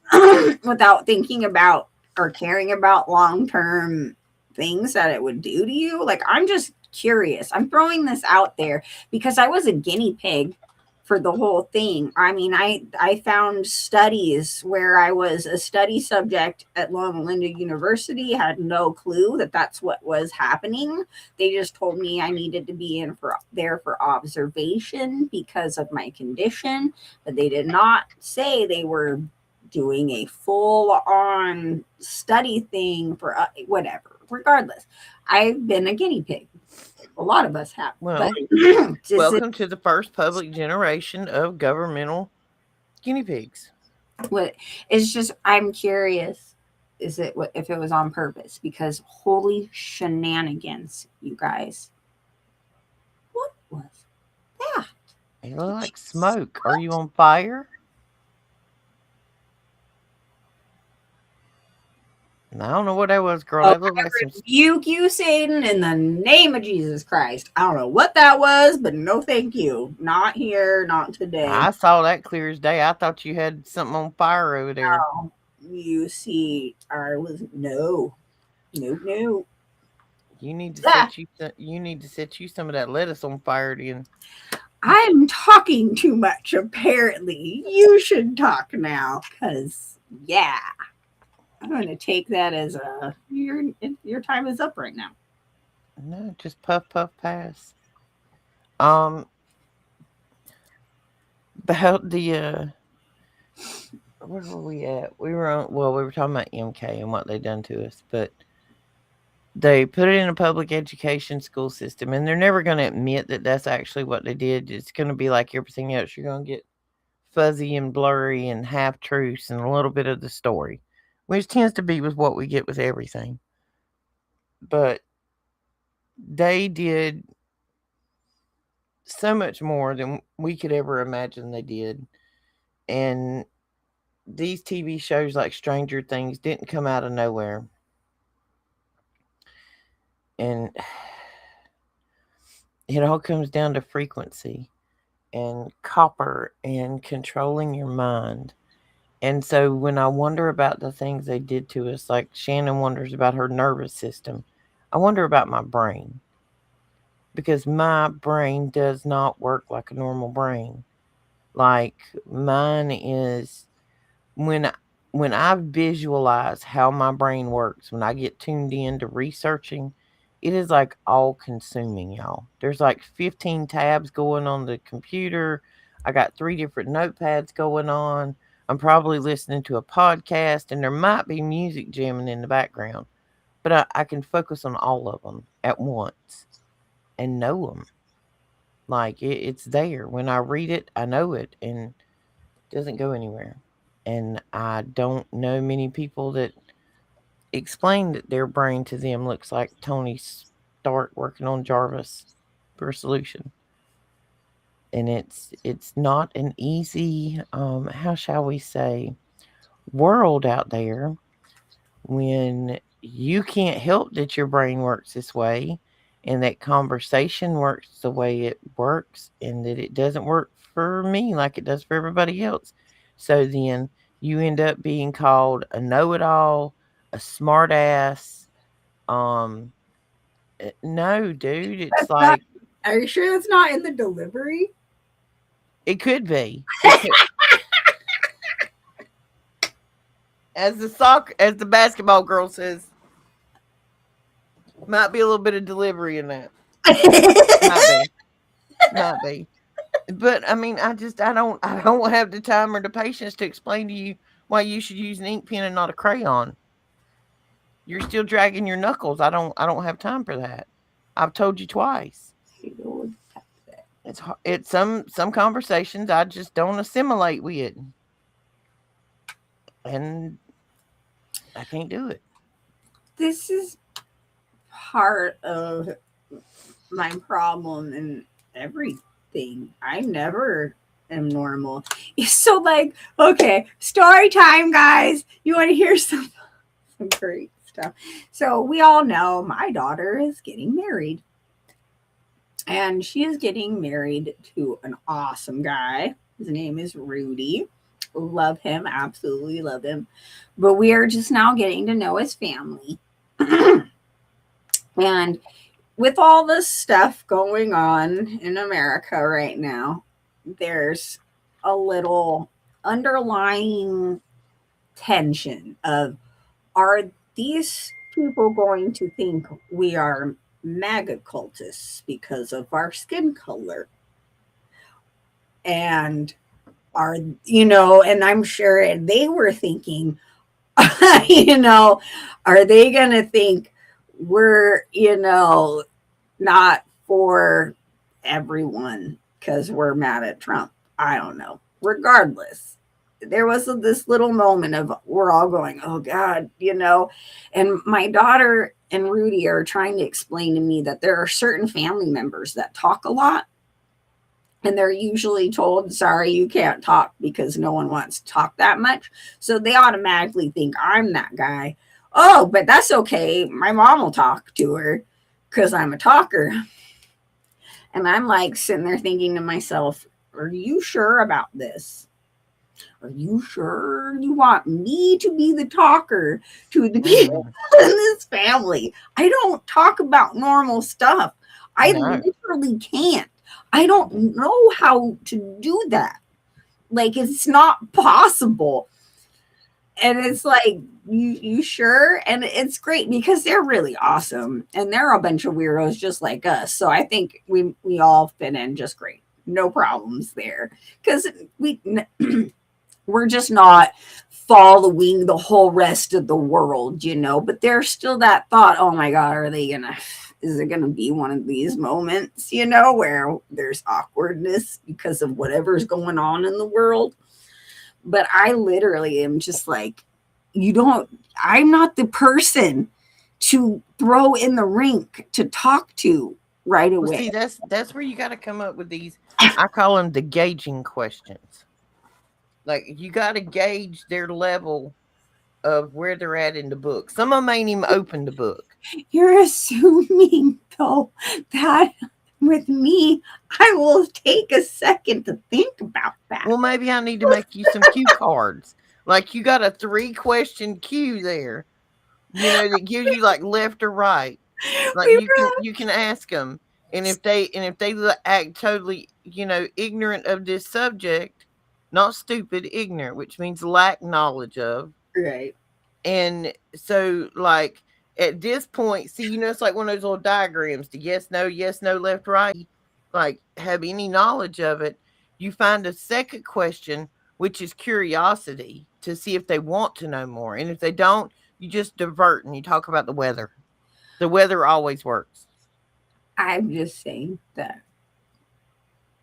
without thinking about or caring about long-term things that it would do to you? Like, I'm just curious. I'm throwing this out there because I was a guinea pig for the whole thing. I mean, I found studies where I was a study subject at Loma Linda University, had no clue that that's what was happening. They just told me I needed to be in for there for observation because of my condition, but they did not say they were doing a full on study thing for whatever. Regardless, I've been a guinea pig. A lot of us have. Well, But welcome to the first public generation of governmental guinea pigs. what it's just I'm curious. Is it what if it was on purpose? Because holy shenanigans, you guys. What was that? It look like smoke. Are you on fire? I don't know what that was, girl. Oh, That looked I like some. rebuke you, Satan, in the name of Jesus Christ. I don't know what that was, but no thank you. Not here, not today. I saw that clear as day. I thought you had something on fire over there. No, you see, I was no. No. You need to Yeah. set you. You need to set you some of that lettuce on fire then. I'm talking too much, apparently. You should talk now, because, yeah, I'm going to take that as your time is up right now. No, just puff puff pass. Um, about the where were we at? We were on. Well, we were talking about MK and what they done to us, but they put it in a public education school system, and they're never going to admit that that's actually what they did. It's going to be like everything else. You're going to get fuzzy and blurry and half truths and a little bit of the story, which tends to be with what we get with everything. But they did so much more than we could ever imagine they did. And these TV shows like Stranger Things didn't come out of nowhere. And it all comes down to frequency and copper and controlling your mind. And so when I wonder about the things they did to us, like Shannon wonders about her nervous system, I wonder about my brain. Because my brain does not work like a normal brain. Like mine is when when I visualize how my brain works, when I get tuned in to researching, it is like all consuming, y'all. There's like 15 tabs going on the computer. I got 3 different notepads going on. I'm probably listening to a podcast, and there might be music jamming in the background, but I can focus on all of them at once and know them. Like it's there. When I read it, I know it, and it doesn't go anywhere. And I don't know many people that explain that their brain to them looks like Tony Stark working on Jarvis for a solution. And it's not an easy how shall we say world out there when you can't help that your brain works this way and that conversation works the way it works and that it doesn't work for me like it does for everybody else. So then you end up being called a know-it-all, a smart ass. Um no, dude, it's That's not, like Are you sure that's not in the delivery? It could be. It could. As the basketball girl says, might be a little bit of delivery in that. Might be. But I mean, I don't have the time or the patience to explain to you why you should use an ink pen and not a crayon. You're still dragging your knuckles. I don't have time for that. I've told you twice. It's some conversations I just don't assimilate with, and I can't do it. This is part of my problem and everything. I never am normal. So like, okay, story time, guys. You want to hear some great stuff? So we all know my daughter is getting married. And she is getting married to an awesome guy. His name is Rudy. Love him, absolutely love him. But we are just now getting to know his family. And with all this stuff going on in America right now, there's a little underlying tension of, are these people going to think we are MAGA cultists because of our skin color? And are, and I'm sure they were thinking, are they going to think we're, not for everyone because we're mad at Trump? I don't know. Regardless, there was this little moment of we're all going, oh God, and my daughter and Rudy are trying to explain to me that there are certain family members that talk a lot. And they're usually told, sorry, you can't talk because no one wants to talk that much. So they automatically think I'm that guy. Oh, but that's okay. My mom will talk to her because I'm a talker. And I'm like sitting there thinking to myself, are you sure about this? Are you sure you want me to be the talker to the people in this family? I don't talk about normal stuff. I literally can't. I don't know how to do that. Like, it's not possible. And it's like, you sure? And it's great because they're really awesome. And they're a bunch of weirdos just like us. So I think we all fit in just great. No problems there. Because we're just not following the whole rest of the world, But there's still that thought, oh my God, is it going to be one of these moments, where there's awkwardness because of whatever's going on in the world? But I literally am just like, I'm not the person to throw in the rink to talk to right away. Well, see, that's where you got to come up with these, I call them the gauging questions. Like, you got to gauge their level of where they're at in the book. Some of them ain't even opened the book. You're assuming, though, that with me, I will take a second to think about that. Well, maybe I need to make you some cue cards. Like, you got a 3-question cue there, that gives you like left or right. Like, you can ask them, and if they act totally, ignorant of this subject, not stupid, ignorant, which means lack knowledge of. Right. And so, like, at this point, see, it's like one of those little diagrams, the yes, no, left, right. Like, have any knowledge of it. You find a second question, which is curiosity, to see if they want to know more. And if they don't, you just divert and you talk about the weather. The weather always works. I'm just saying that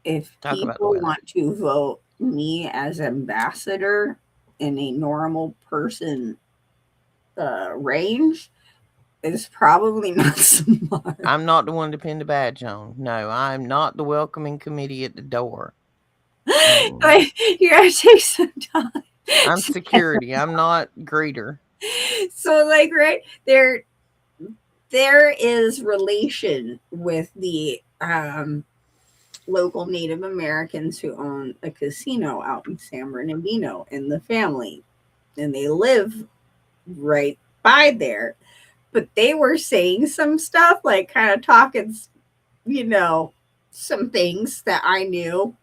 if people want to vote me as ambassador in a normal person range, is probably not smart. I'm not the one to pin the badge on. No, I'm not the welcoming committee at the door. Like, you gotta take some time. I'm security. I'm not greeter. So, like, right there is relation with the local Native Americans who own a casino out in San Bernardino in the family, and they live right by there. But they were saying some stuff, like kind of talking, some things that I knew,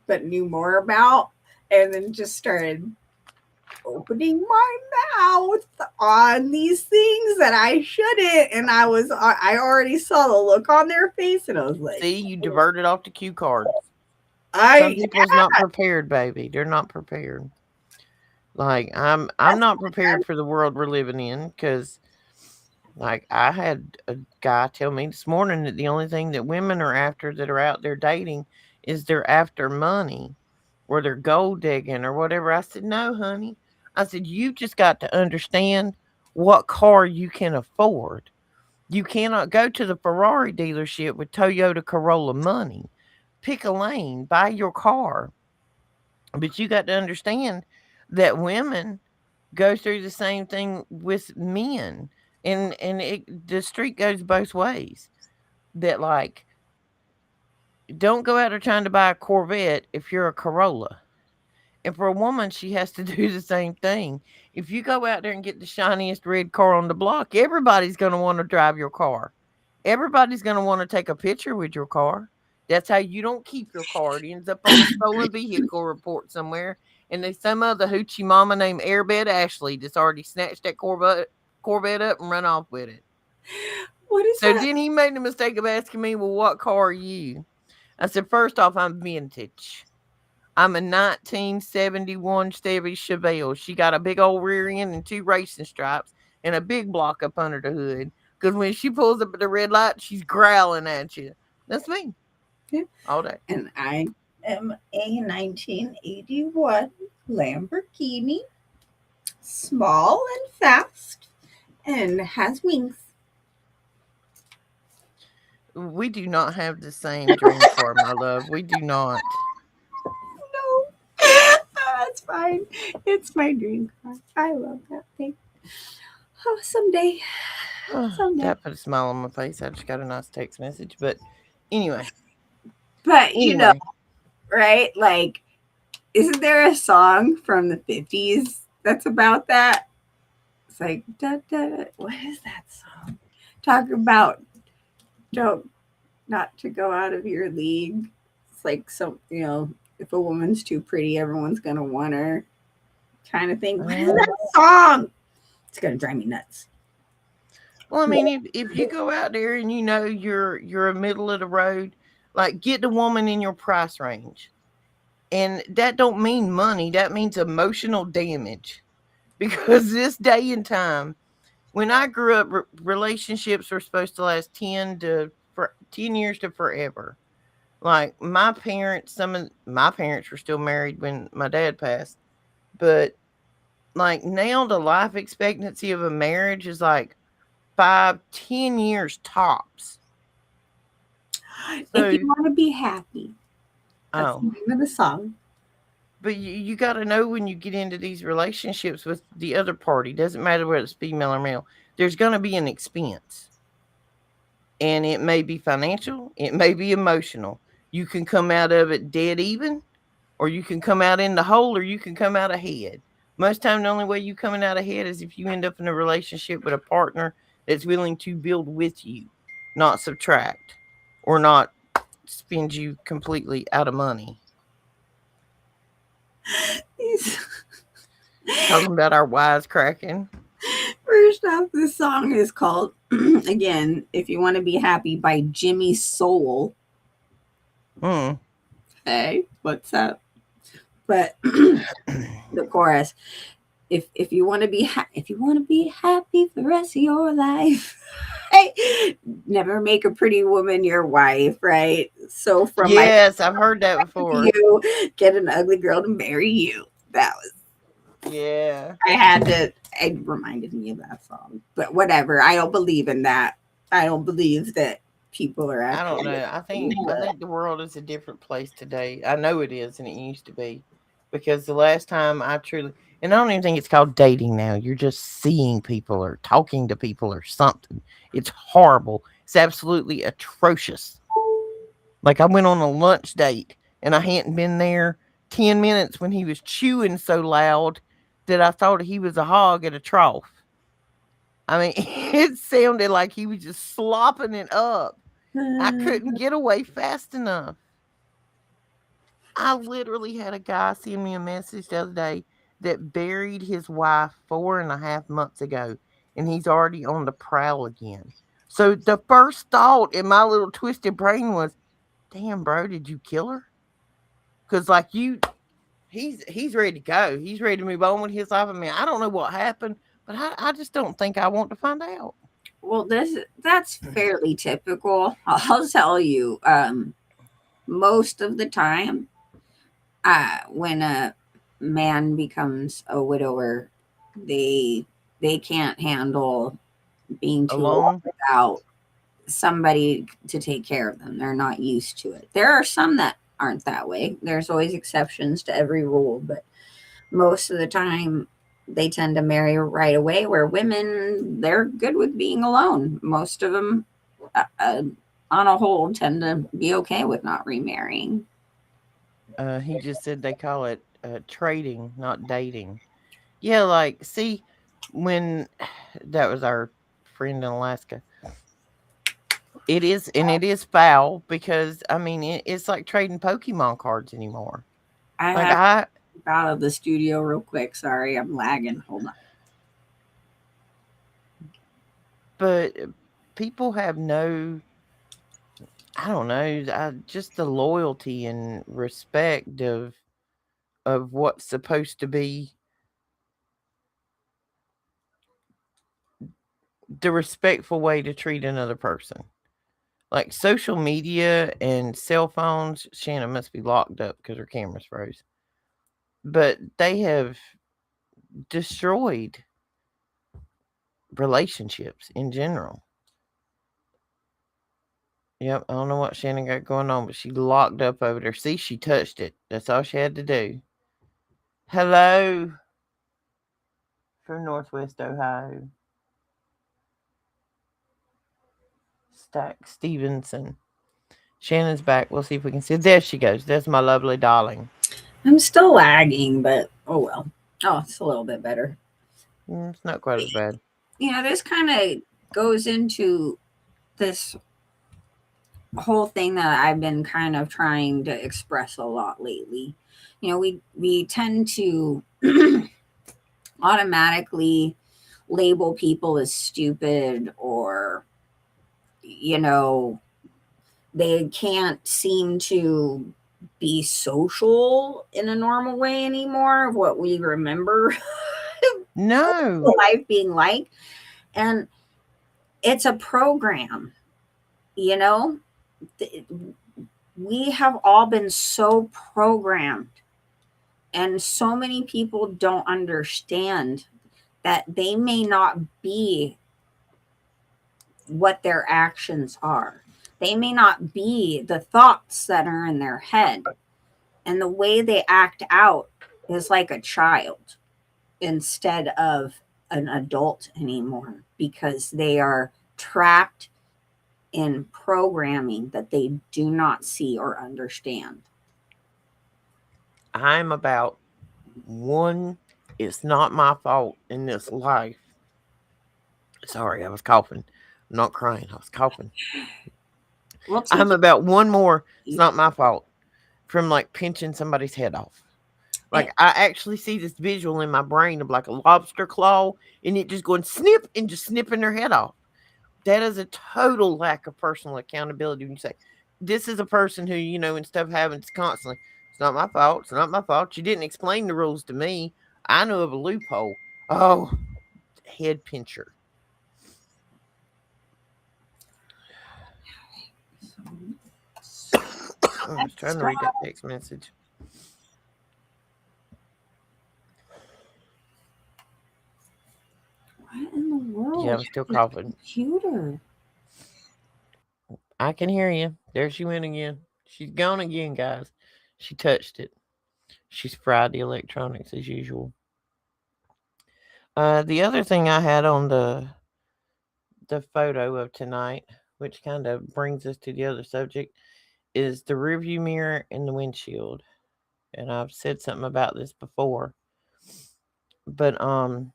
but knew more about, and then just started opening my mouth on these things that I shouldn't. And I already saw the look on their face, and I was like, See, you diverted off the cue cards. Some I, people's not prepared, baby. They're not prepared. Like I'm not prepared for the world we're living in because like I had a guy tell me this morning that the only thing that women are after that are out there dating is they're after money or they're gold digging or whatever. I said, no, honey. I said, you just got to understand what car you can afford. You cannot go to the Ferrari dealership with Toyota Corolla money. Pick a lane, buy your car. But you got to understand that women go through the same thing with men. The street goes both ways. That like don't go out there trying to buy a Corvette if you're a Corolla. And for a woman, she has to do the same thing. If you go out there and get the shiniest red car on the block, everybody's going to want to drive your car. Everybody's going to want to take a picture with your car. That's how you don't keep your car. It ends up on a stolen vehicle report somewhere. And there's some other hoochie mama named Airbed Ashley that's already snatched that Corvette up and run off with it. what is So that? then he made the mistake of asking me, well, what car are you? I said, first off, I'm vintage. I'm a 1971 Chevy Chevelle. She got a big old rear end and 2 racing stripes and a big block up under the hood. Because when she pulls up at the red light, she's growling at you. That's me. Yeah. All day. And I am a 1981 Lamborghini, small and fast, and has wings. We do not have the same dream car, my love. We do not. No, that's fine. It's my dream car. I love that thing. Oh, someday. Someday. That put a smile on my face. I just got a nice text message. But anyway. But, you know, right? Like, isn't there a song from the 50s that's about that? It's like, da, da, what is that song? Talk about don't not to go out of your league. It's like some, you know, if a woman's too pretty, everyone's gonna want her, kind of thing. What is that song? It's gonna drive me nuts. Well, I mean, if you go out there and you know you're a middle of the road, like get the woman in your price range. And that don't mean money, that means emotional damage. Because this day and time, when I grew up, relationships were supposed to last 10 years to forever. Like my parents, some of my parents were still married when my dad passed. But like now the life expectancy of a marriage is like 5-10 years tops. So, if you want to be happy, that's the name of the song. But you got to know when you get into these relationships with the other party, doesn't matter whether it's female or male, there's going to be an expense. And it may be financial, it may be emotional. You can come out of it dead even, or you can come out in the hole, or you can come out ahead. Most time, the only way you coming out ahead is if you end up in a relationship with a partner that's willing to build with you, not subtract, or not spend you completely out of money. Talking about our wisecracking. First off, this song is called, again, If You Want to Be Happy by Jimmy Soul. Hey, what's up? But the chorus, if you want to be if you want to be happy for the rest of your life, hey, never make a pretty woman your wife, right? So from yes, I've heard that before. You get an ugly girl to marry you. That was it reminded me of that song. But whatever, I don't believe in that. I don't believe that people are I don't know. I think the world is a different place today. I know it is, and it used to be. Because the last time I truly, and I don't even think it's called dating now. You're just seeing people or talking to people or something. It's horrible. It's absolutely atrocious. Like I went on a lunch date and I hadn't been there 10 minutes when he was chewing so loud that I thought he was a hog at a trough. I mean, it sounded like he was just slopping it up. I couldn't get away fast enough. I literally had a guy send me a message the other day that buried his wife 4.5 months ago, and he's already on the prowl again. So the first thought in my little twisted brain was, "Damn, bro, did you kill her?" Because like he's ready to go. He's ready to move on with his life. I mean, I don't know what happened, but I just don't think I want to find out. Well, that's fairly typical. I'll tell you. Most of the time, when a man becomes a widower, they they can't handle being too alone Alone? without somebody to take care of them. They're not used to it. There are some that aren't that way. There's always exceptions to every rule, but most of the time they tend to marry right away, where women, they're good with being alone. Most of them, on a whole, tend to be okay with not remarrying. He just said they call it trading, not dating. Yeah, like, see, when that was our friend in Alaska, it is foul because, I mean, it's like trading Pokemon cards anymore. I Like, have to get out of the studio real quick. Sorry, I'm lagging. Hold on. but people have no, I don't know, just the loyalty and respect of what's supposed to be the respectful way to treat another person. Like social media and cell phones, Shannon must be locked up because her camera's froze. But they have destroyed relationships in general. Yep, I don't know what Shannon got going on, but she locked up over there. See, she touched it. That's all she had to do. Hello from Northwest Ohio. Stack Stevenson. Shannon's back. We'll see if we can see. There she goes. There's my lovely darling. I'm still lagging, but oh well. Oh, it's a little bit better. It's not quite as bad. Yeah, this kind of goes into this whole thing that I've been kind of trying to express a lot lately. We tend to automatically label people as stupid, or you know they can't seem to be social in a normal way anymore of what we remember No. life being like. And it's a program, you know we have all been so programmed, and so many people don't understand that they may not be what their actions are. They may not be the thoughts that are in their head. And the way they act out is like a child instead of an adult anymore, because they are trapped in programming that they do not see or understand. I'm about one. It's not my fault in this life. Sorry, I was coughing. I'm not crying. I was coughing. We'll teach I'm about one more. It's not my fault from like pinching somebody's head off. it. Like I actually see this visual in my brain of like a lobster claw and it just going snip and just snipping their head off. That is a total lack of personal accountability. When you say this is a person who, and stuff happens constantly. It's not my fault. It's not my fault. You didn't explain the rules to me. I know of a loophole. Oh, head pincher. I was trying to read that text message. What in the world? Yeah, I'm still coughing. Computer. I can hear you. There she went again. She's gone again, guys. She touched it. She's fried the electronics as usual. The other thing I had on the photo of tonight, which kind of brings us to the other subject, is the rearview mirror and the windshield. And I've said something about this before, but hang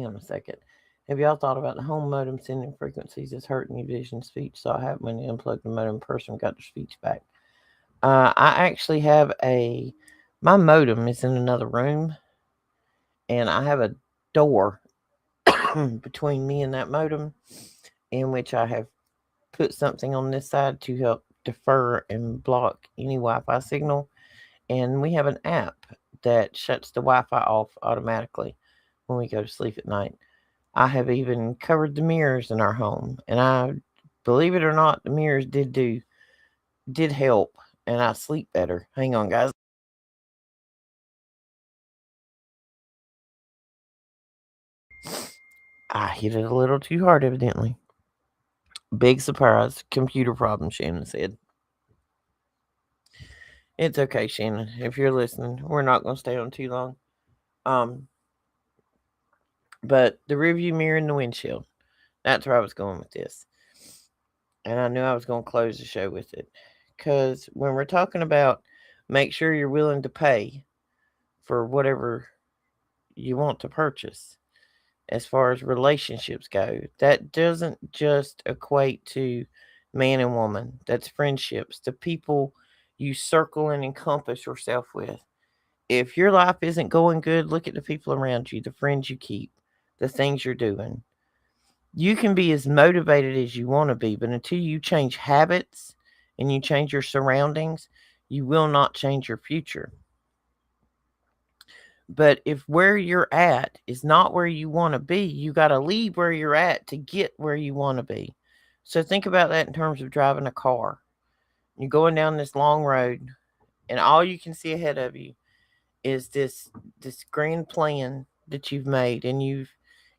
on a second. Have y'all thought about the home modem sending frequencies is hurting your vision speech? So I happened when they unplugged the modem, person got their speech back. I actually have my modem is in another room, and I have a door between me and that modem, in which I have put something on this side to help defer and block any Wi-Fi signal. And we have an app that shuts the Wi-Fi off automatically when we go to sleep at night. I have even covered the mirrors in our home, and I believe it or not, the mirrors did help, and I sleep better. Hang on, guys. I hit it a little too hard, evidently. Big surprise. Computer problem, Shannon said. It's okay, Shannon. If you're listening, we're not going to stay on too long. But the rearview mirror and the windshield. That's where I was going with this. And I knew I was going to close the show with it. Because when we're talking about make sure you're willing to pay for whatever you want to purchase, as far as relationships go, that doesn't just equate to man and woman. That's friendships, the people you circle and encompass yourself with. If your life isn't going good, look at the people around you, the friends you keep, the things you're doing. You can be as motivated as you want to be, but until you change habits and you change your surroundings, you will not change your future. But if where you're at is not where you want to be, you got to leave where you're at to get where you want to be. So think about that in terms of driving a car. You're going down this long road, and all you can see ahead of you is this grand plan that you've made, and you've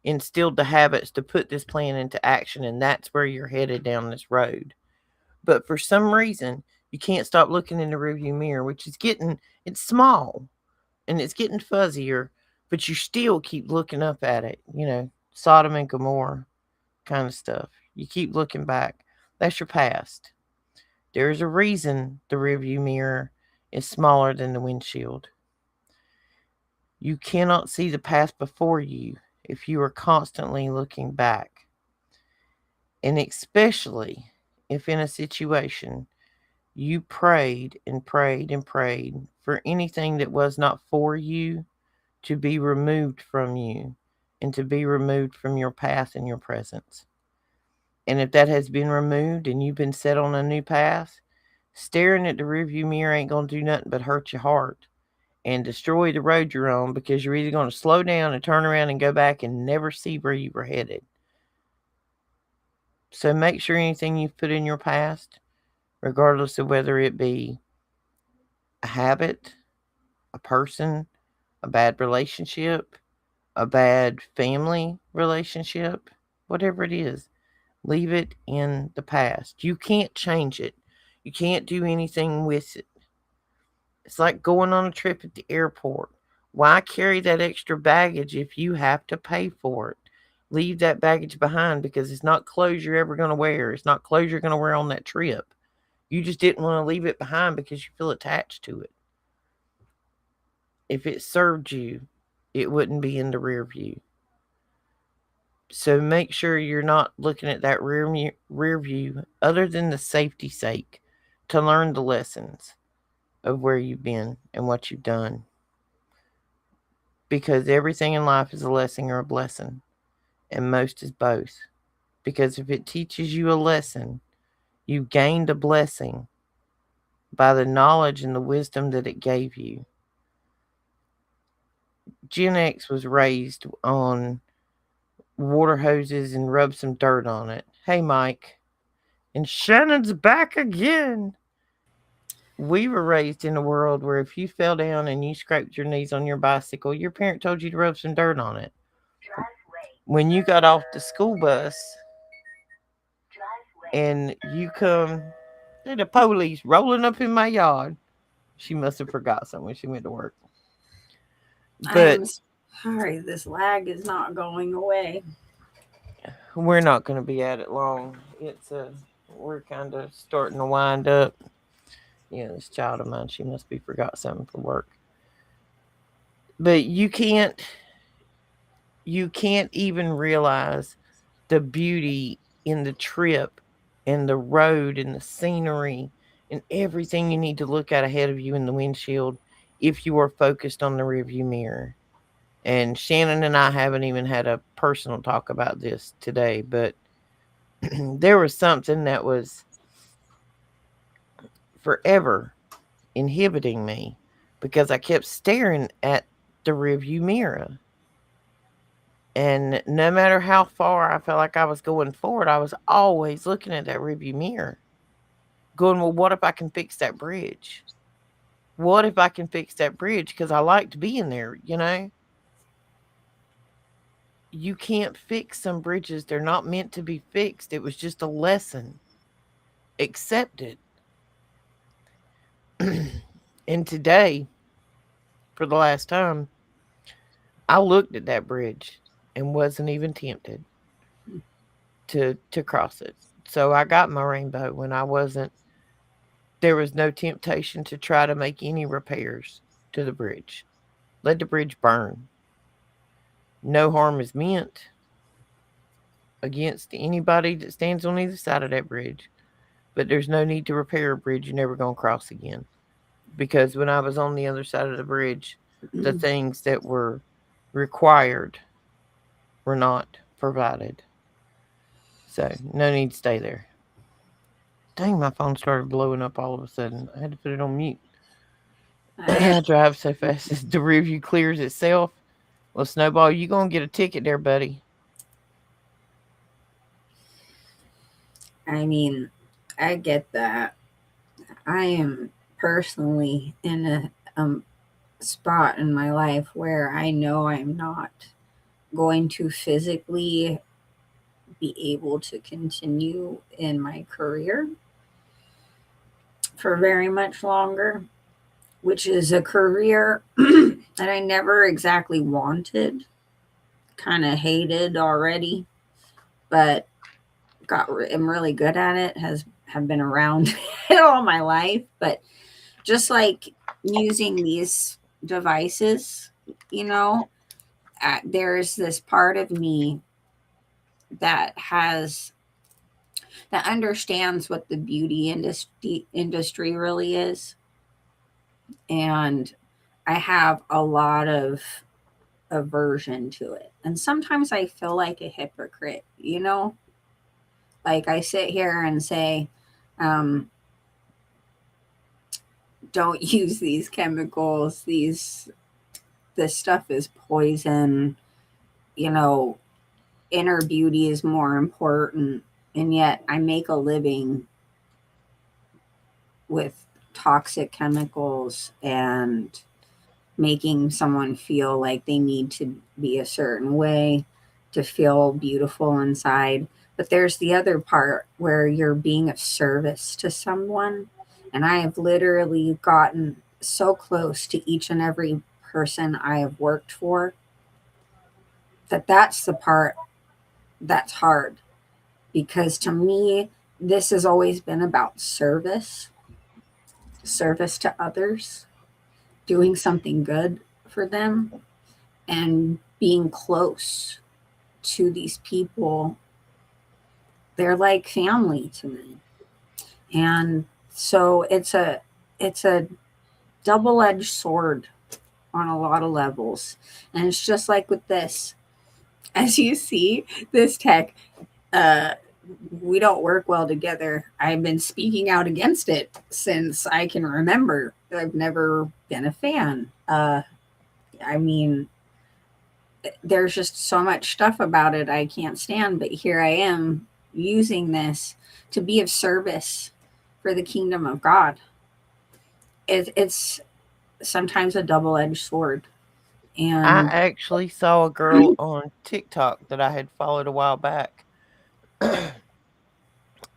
instilled the habits to put this plan into action, and that's where you're headed down this road. But for some reason, you can't stop looking in the rearview mirror, which is it's small and it's getting fuzzier, but you still keep looking up at it, Sodom and Gomorrah kind of stuff. You keep looking back. That's your past. There's a reason the rearview mirror is smaller than the windshield. You cannot see the past before you if you are constantly looking back. And especially if in a situation you prayed and prayed and prayed for anything that was not for you to be removed from you and to be removed from your path and your presence. And if that has been removed and you've been set on a new path, staring at the rearview mirror ain't going to do nothing but hurt your heart and destroy the road you're on, because you're either going to slow down and turn around and go back and never see where you were headed. So make sure anything you've put in your past, regardless of whether it be a habit, a person, a bad relationship, a bad family relationship, whatever it is, leave it in the past. You can't change it. You can't do anything with it. It's like going on a trip at the airport. Why carry that extra baggage if you have to pay for it? Leave that baggage behind, because it's not clothes you're ever going to wear. It's not clothes you're going to wear on that trip. You just didn't want to leave it behind because you feel attached to it. If it served you, it wouldn't be in the rear view. So make sure you're not looking at that rear view other than the safety sake, to learn the lessons of where you've been and what you've done. Because everything in life is a lesson or a blessing, and most is both. Because if it teaches you a lesson, you've gained a blessing by the knowledge and the wisdom that it gave you. Gen X was raised on water hoses and rub some dirt on it. Hey, Mike. And Shannon's back again. We were raised in a world where if you fell down and you scraped your knees on your bicycle, your parent told you to rub some dirt on it. When you got off the school bus and you come, the police rolling up in my yard. She must have forgot something when she went to work. But I'm sorry, this lag is not going away. We're not going to be at it long. We're kind of starting to wind up. This child of mine, she must be forgot something for work. But you can't you can't even realize the beauty in the trip and the road and the scenery and everything you need to look at ahead of you in the windshield if you are focused on the rearview mirror. And Shannon and I haven't even had a personal talk about this today, but there was something that was forever inhibiting me because I kept staring at the rearview mirror. And no matter how far I felt like I was going forward, I was always looking at that rearview mirror, going, well, what if I can fix that bridge? What if I can fix that bridge? Because I liked being there, you know? You can't fix some bridges. They're not meant to be fixed. It was just a lesson. Accept it. And today, for the last time, I looked at that bridge and wasn't even tempted to cross it. So I got my rainbow when I wasn't. There was no temptation to try to make any repairs to the bridge. Let the bridge burn. No harm is meant against anybody that stands on either side of that bridge. But there's no need to repair a bridge you're never going to cross again. Because when I was on the other side of the bridge, the things that were required were not provided. So, no need to stay there. Dang, my phone started blowing up all of a sudden. I had to put it on mute. I drive so fast as the rear view clears itself. Well, Snowball, you going to get a ticket there, buddy. I mean, I get that. I am personally in a spot in my life where I know I'm not going to physically be able to continue in my career for very much longer, which is a career that I never exactly wanted, kind of hated already, but am really good at it, have been around it all my life. But just like using these devices, you know, there's this part of me that has that understands what the beauty industry really is, and I have a lot of aversion to it. And sometimes I feel like a hypocrite, you know? Like I sit here and say, um, don't use these chemicals, this stuff is poison, you know, inner beauty is more important. And yet I make a living with toxic chemicals and making someone feel like they need to be a certain way to feel beautiful inside. But there's the other part where you're being of service to someone. And I have literally gotten so close to each and every person I have worked for that's the part that's hard, because to me, this has always been about service to others, doing something good for them, and being close to these people. They're like family to me. And so it's a double-edged sword on a lot of levels. And it's just like with this. As you see, this tech, uh, we don't work well together. I've been speaking out against it since I can remember. I've never been a fan. I mean, there's just so much stuff about it I can't stand, but here I am using this to be of service for the kingdom of God. It's sometimes a double-edged sword. I And actually saw a girl on TikTok that I had followed a while back.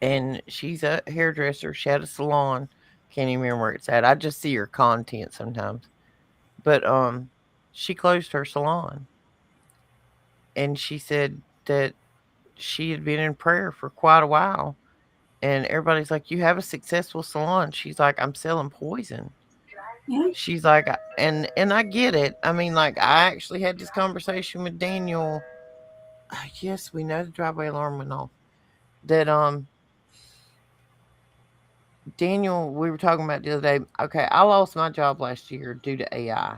And she's a hairdresser. She had a salon. Can't even remember where it's at. I just see her content sometimes. But she closed her salon. And she said that she had been in prayer for quite a while. And everybody's like, you have a successful salon. She's like, I'm selling poison. Yeah. She's like, and I get it. I mean, like, I actually had this conversation with Daniel. Yes, we know the driveway alarm went off. That Daniel, we were talking about the other day. Okay, I lost my job last year due to AI.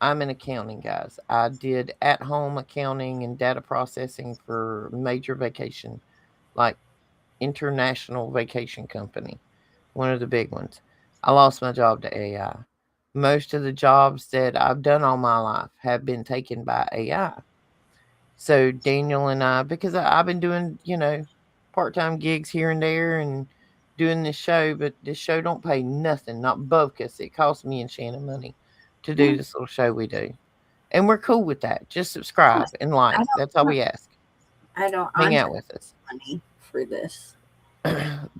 I'm in accounting, guys. I did at home accounting and data processing for major vacation, like international vacation company, one of the big ones. I lost my job to AI. Most of the jobs that I've done all my life have been taken by AI. So Daniel and I, because I've been doing, part-time gigs here and there and doing this show, but this show don't pay nothing, not bupkis. It costs me and Shannon money to do Yeah. this little show we do. And we're cool with that. Just subscribe Yes. and I like. That's all don't we ask. Hang I'm out with us. money for this.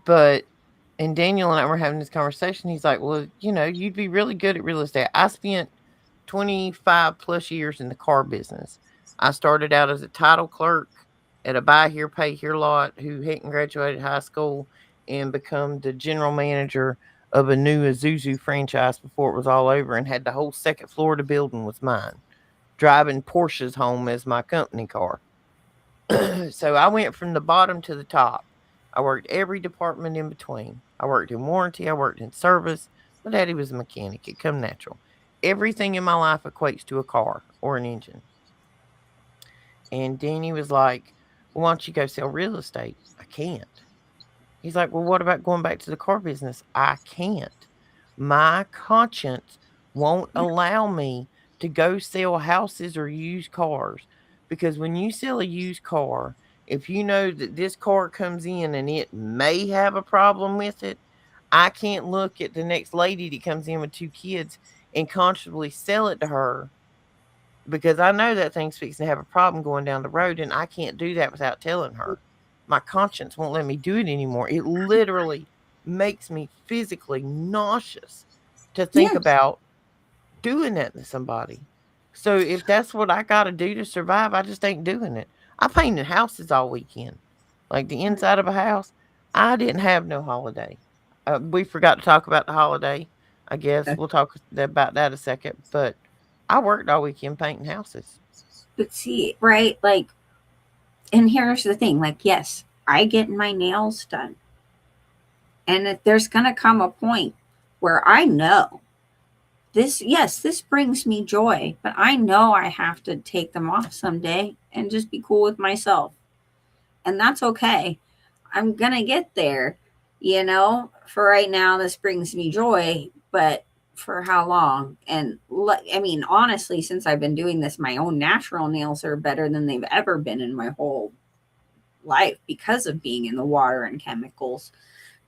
But and Daniel and I were having this conversation. He's like, "Well, you'd be really good at real estate." I spent 25 plus years in the car business. I started out as a title clerk at a buy here, pay here lot who hadn't graduated high school and become the general manager of a new Isuzu franchise before it was all over and had the whole second floor of the building was mine. Driving Porsches home as my company car. So I went from the bottom to the top. I worked every department in between. I worked in warranty. I worked in service. My daddy was a mechanic. It come natural. Everything in my life equates to a car or an engine. And Danny was like, "Well, why don't you go sell real estate?" I can't. He's like, "Well, what about going back to the car business?" I can't. My conscience won't allow me to go sell houses or used cars because when you sell a used car, if you know that this car comes in and it may have a problem with it, I can't look at the next lady that comes in with two kids and consciously sell it to her because I know that thing's fixing to have a problem going down the road, and I can't do that without telling her. My conscience won't let me do it anymore. It literally makes me physically nauseous to think Yes. about doing that to somebody. So if that's what I got to do to survive, I just ain't doing it. I painted houses all weekend, like the inside of a house. I didn't have no holiday. We forgot to talk about the holiday. I guess we'll talk about that a second. But I worked all weekend painting houses. But see, right? Like, and here's the thing, like, yes, I get my nails done. And if there's going to come a point where I know this, yes, this brings me joy, but I know I have to take them off someday and just be cool with myself. And that's okay. I'm going to get there. For right now, this brings me joy, but for how long? And I mean, honestly, since I've been doing this, my own natural nails are better than they've ever been in my whole life because of being in the water and chemicals.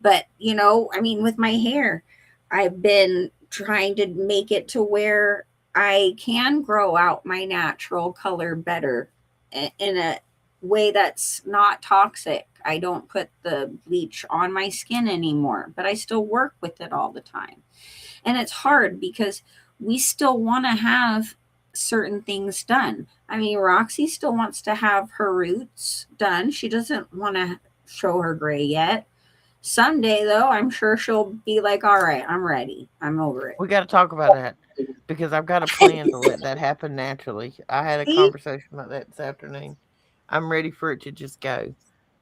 But, I mean, with my hair, I've been trying to make it to where I can grow out my natural color better in a way that's not toxic. I don't put the bleach on my skin anymore, but I still work with it all the time. And it's hard because we still want to have certain things done. I mean, Roxy still wants to have her roots done. She doesn't want to show her gray yet. Someday, though, I'm sure she'll be like, all right, I'm ready. I'm over it. We got to talk about that because I've got a plan to let that happen naturally. I had a See? conversation about that this afternoon. I'm ready for it to just go.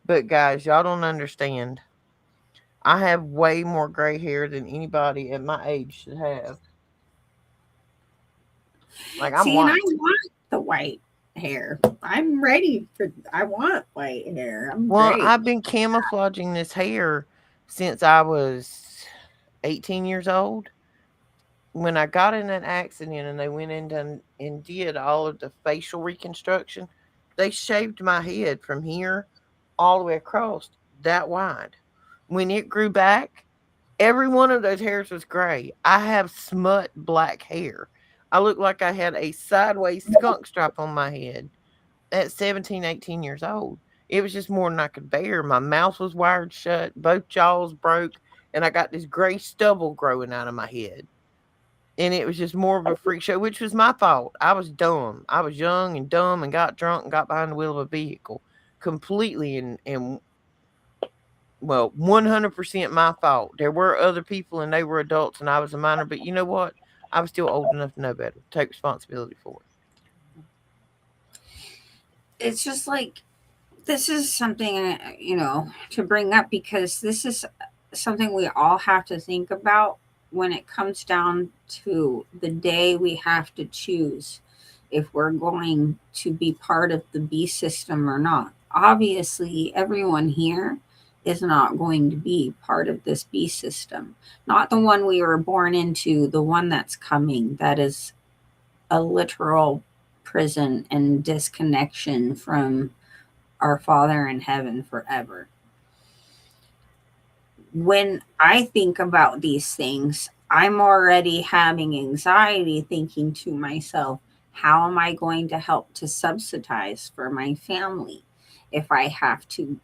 But guys, y'all don't understand. I have way more gray hair than anybody at my age should have. Like I'm See, and I white. want the white hair. I'm ready for, I want white hair. I'm Well, great. I've been camouflaging this hair since I was 18 years old. When I got in an accident and they went in and did all of the facial reconstruction, they shaved my head from here all the way across that wide. When it grew back, every one of those hairs was gray. I have smut black hair. I look like I had a sideways skunk stripe on my head at 17, 18 years old. It was just more than I could bear. My mouth was wired shut, both jaws broke, and I got this gray stubble growing out of my head. And it was just more of a freak show, which was my fault. I was dumb. I was young and dumb and got drunk and got behind the wheel of a vehicle completely and well, 100% my fault. There were other people and they were adults and I was a minor, but you know what? I was still old enough to know better. Take responsibility for it. It's just like, this is something, to bring up, because this is something we all have to think about when it comes down to the day we have to choose if we're going to be part of the B system or not. Obviously, everyone here is not going to be part of this B system. Not the one we were born into, the one that's coming, that is a literal prison and disconnection from our Father in heaven forever. When I think about these things, I'm already having anxiety thinking to myself, how am I going to help to subsidize for my family if I have to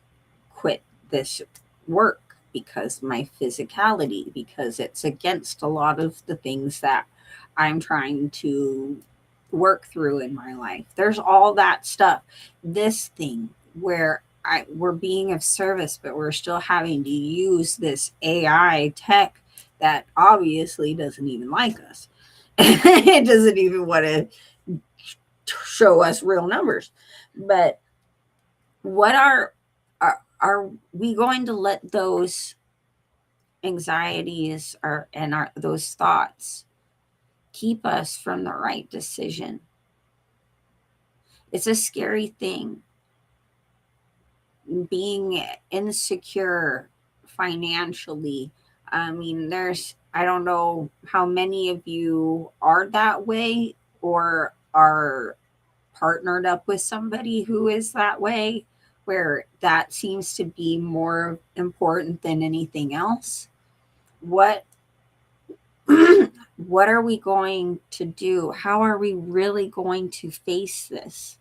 quit this work because my physicality, because it's against a lot of the things that I'm trying to work through in my life. There's all that stuff. This thing where we're being of service, but we're still having to use this AI tech that obviously doesn't even like us. It doesn't even want to show us real numbers. But what are we going to let those anxieties those thoughts keep us from the right decision? It's a scary thing, being insecure financially. I mean, I don't know how many of you are that way or are partnered up with somebody who is that way, where that seems to be more important than anything else. What what are we going to do? How are we really going to face this?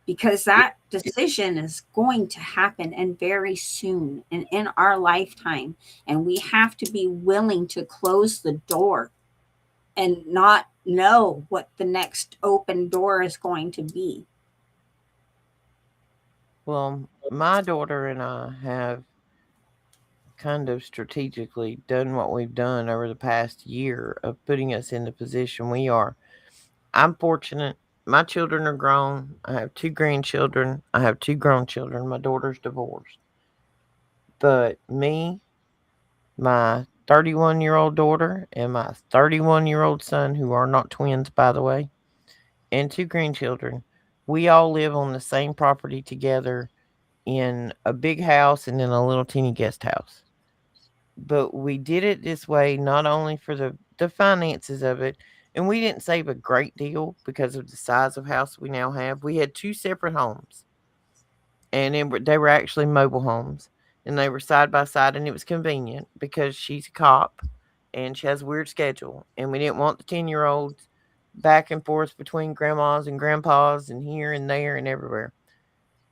Because that decision is going to happen, and very soon, and in our lifetime, and we have to be willing to close the door and not know what the next open door is going to be. Well, my daughter and I have kind of strategically done what we've done over the past year of putting us in the position we are. I'm fortunate. My children are grown. I have two grandchildren. I have two grown children. My daughter's divorced. But me, my 31-year-old daughter, and my 31-year-old son, who are not twins, by the way, and two grandchildren, we all live on the same property together in a big house and in a little teeny guest house. But we did it this way not only for the finances of it, and we didn't save a great deal because of the size of house we now have. We had two separate homes, and they were actually mobile homes, and they were side by side, and it was convenient because she's a cop and she has a weird schedule, and we didn't want the 10-year-olds back and forth between grandmas and grandpas and here and there and everywhere.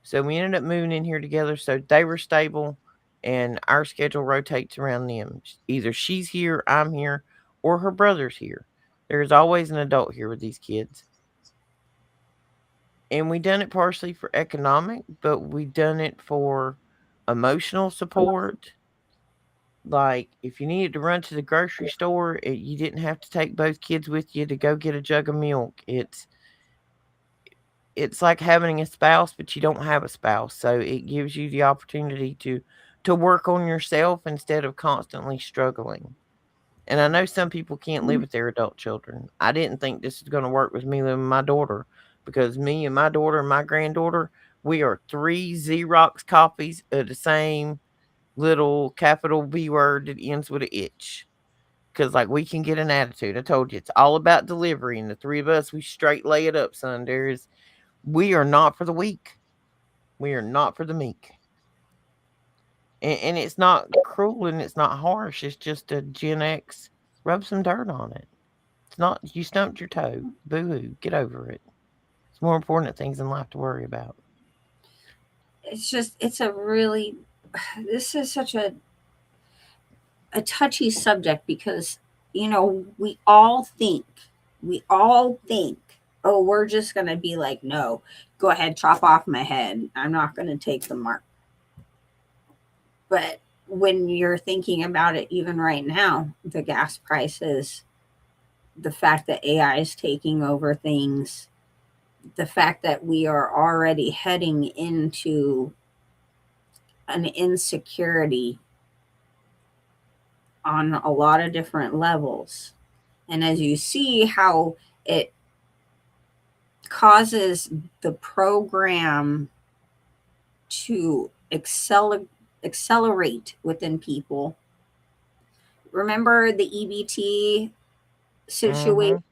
So we ended up moving in here together so they were stable and our schedule rotates around them. Either she's here, I'm here, or her brother's here. There's always an adult here with these kids. And we done it partially for economic, but we done it for emotional support. Like if you needed to run to the grocery store, you didn't have to take both kids with you to go get a jug of milk. It's like having a spouse, but you don't have a spouse. So it gives you the opportunity to work on yourself instead of constantly struggling. And I know some people can't live with their adult children. I didn't think this was going to work with me living with my daughter because me and my daughter and my granddaughter, we are three Xerox copies of the same little capital B word that ends with an itch. Because, like, we can get an attitude. I told you, it's all about delivery. And the three of us, we straight lay it up, son. We are not for the weak. We are not for the meek. And it's not cruel and it's not harsh. It's just a Gen X. Rub some dirt on it. It's not, you stumped your toe. Boo hoo. Get over it. It's more important things in life to worry about. It's a really, this is such a touchy subject, because we all think, oh, we're just going to be like, no, go ahead, chop off my head, I'm not going to take the mark. But when you're thinking about it, even right now, the gas prices, the fact that AI is taking over things, the fact that we are already heading into an insecurity on a lot of different levels. And as you see how it causes the program to accelerate within people. Remember the EBT situation?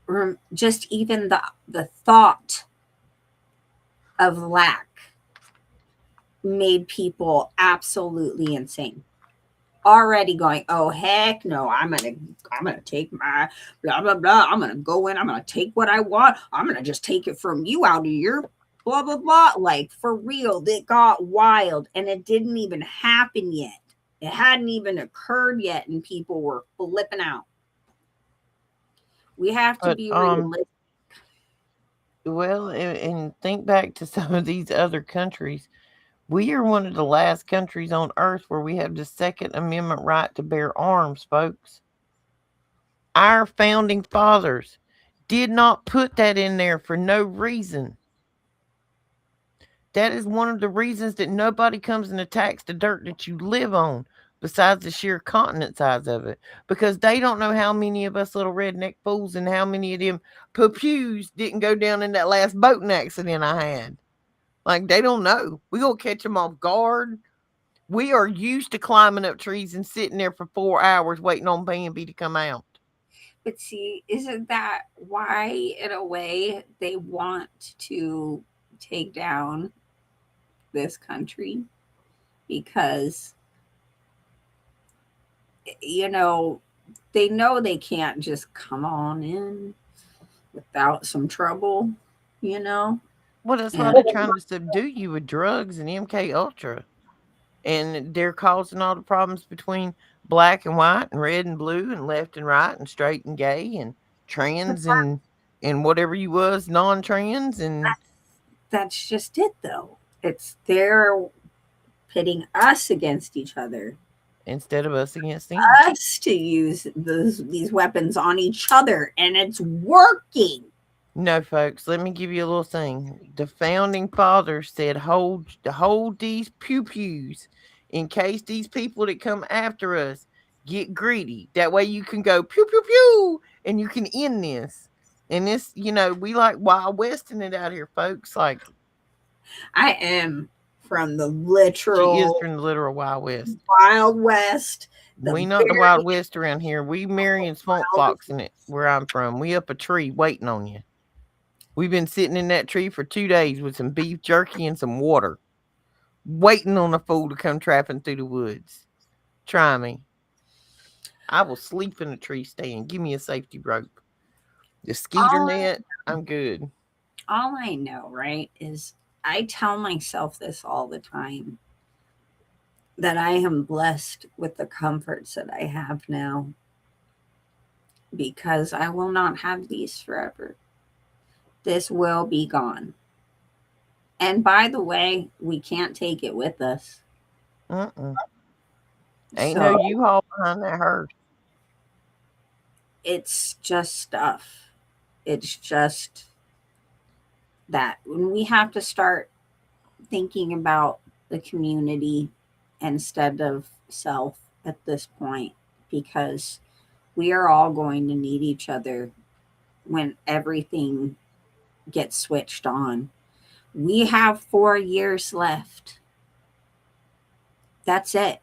Mm-hmm. Just even the thought of lack made people absolutely insane. Already going, oh heck no, I'm gonna take my blah blah blah. I'm gonna go in, I'm gonna take what I want, I'm gonna just take it from you out of your blah blah blah. Like for real, it got wild and it didn't even happen yet. It hadn't even occurred yet, and people were flipping out. We have to But be realistic. well, and think back to some of these other countries. We are one of the last countries on earth where we have the Second Amendment right to bear arms, folks. Our founding fathers did not put that in there for no reason. That is one of the reasons that nobody comes and attacks the dirt that you live on, besides the sheer continent size of it. Because they don't know how many of us little redneck fools and how many of them pews didn't go down in that last boating accident I had. Like, they don't know. We gonna catch them off guard. We are used to climbing up trees and sitting there for 4 hours waiting on Bambi to come out. But see, isn't that why, in a way, they want to take down this country? Because, you they know they can't just come on in without some trouble, you know? Well, that's why And they're trying to subdue you with drugs and MK Ultra. And they're causing all the problems between black and white and red and blue and left and right and straight and gay and trans and whatever you was non-trans and that's just it, though. It's they're pitting us against each other, instead of us against them. us to use these weapons on each other, and it's working. No, folks, let me give you a little thing. The founding fathers said hold these pews in case these people that come after us get greedy. That way you can go pew pew pew and you can end this. And this, we like Wild Westing it out here, folks. Like, I am from the she is literal from the literal Wild West. Wild West, the We not the Wild very West around here. We marrying swamp wild. fox in it where I'm from. We up a tree waiting on you. We've been sitting in that tree for 2 days with some beef jerky and some water, waiting on a fool to come trapping through the woods. Try me. I will sleep in a tree stand. Give me a safety rope. The skeeter All, net, I'm good. all I know, right, is I tell myself this all the time that I am blessed with the comforts that I have now because I will not have these forever. This will be gone. And by the way, we can't take it with us. Mm-mm. Ain't no So U-Haul behind that hearse. it's just stuff. It's just that when we have to start thinking about the community instead of self at this point, because we are all going to need each other when everything gets switched on. We have 4 years left. That's it.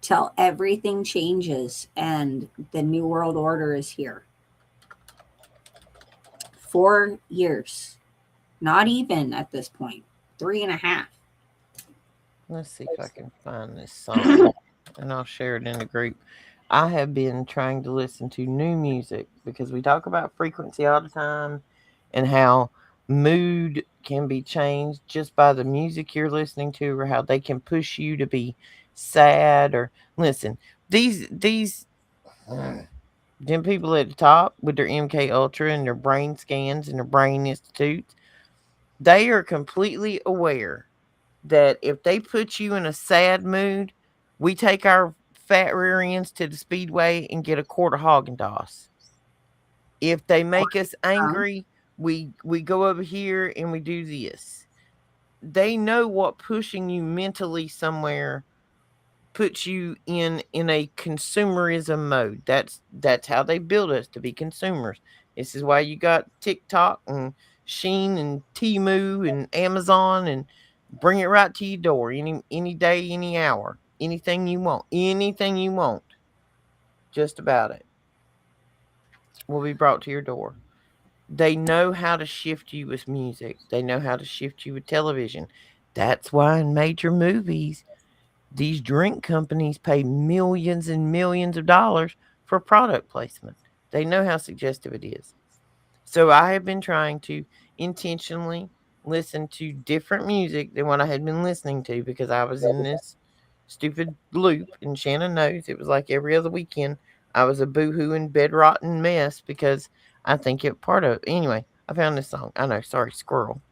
Till everything changes and the new world order is here. 4 years. Not even at this point. 3.5. Let's see if I can find this song and I'll share it in the group. I have been trying to listen to new music because we talk about frequency all the time and how mood can be changed just by the music you're listening to or how they can push you to be sad or listen. These them people at the top with their MK Ultra and their brain scans and their brain institutes, they are completely aware that if they put you in a sad mood, we take our fat rear ends to the speedway and get a quart of Haagen-Dazs. If they make us Um, angry, we go over here and we do this. They know what pushing you mentally somewhere puts you in a consumerism mode. That's how they build us, to be consumers. This is why you got TikTok and Sheen and Temu and Amazon, and bring it right to your door any day, any hour. Anything you want. Anything you want. Just about it will be brought to your door. They know how to shift you with music. They know how to shift you with television. That's why in major movies, these drink companies pay millions and millions of dollars for product placement. They know how suggestive it is. So I have been trying to intentionally listen to different music than what I had been listening to, because I was in this stupid loop, and Shannon knows it was like every other weekend. I was a boohooing, bed rotten mess because I think it part of. Anyway, I found this song. I know, sorry, squirrel.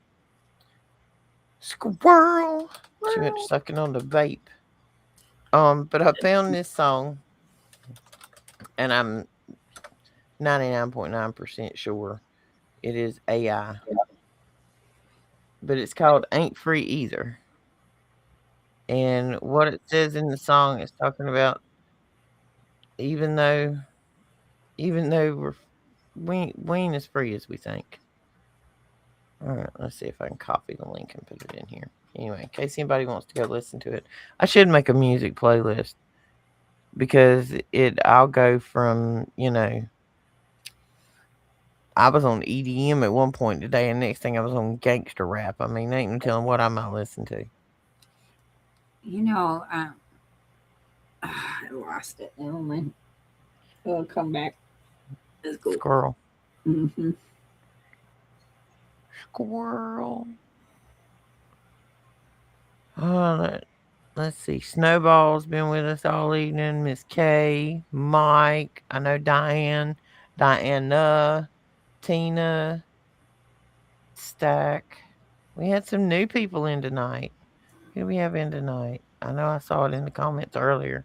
Squirrel. Too much sucking on the vape. But I found this song, and I'm 99.9% sure it is AI. But it's called Ain't Free Either. And what it says in the song is talking about, even though we ain't as free as we think. All right, let's see if I can copy the link and put it in here. Anyway, in case anybody wants to go listen to it, I should make a music playlist, because I'll go from, I was on EDM at one point today, and next thing I was on gangster rap. I mean, ain't no telling what I might listen to. you know, I lost it. Never mind. It'll come back. It's cool. Squirrel. Mm-hmm. Squirrel. Let's see. Snowball's been with us all evening. Miss Kay, Mike. I know Diana, Tina, Stack. We had some new people in tonight. Who do we have in tonight? I know I saw it in the comments earlier.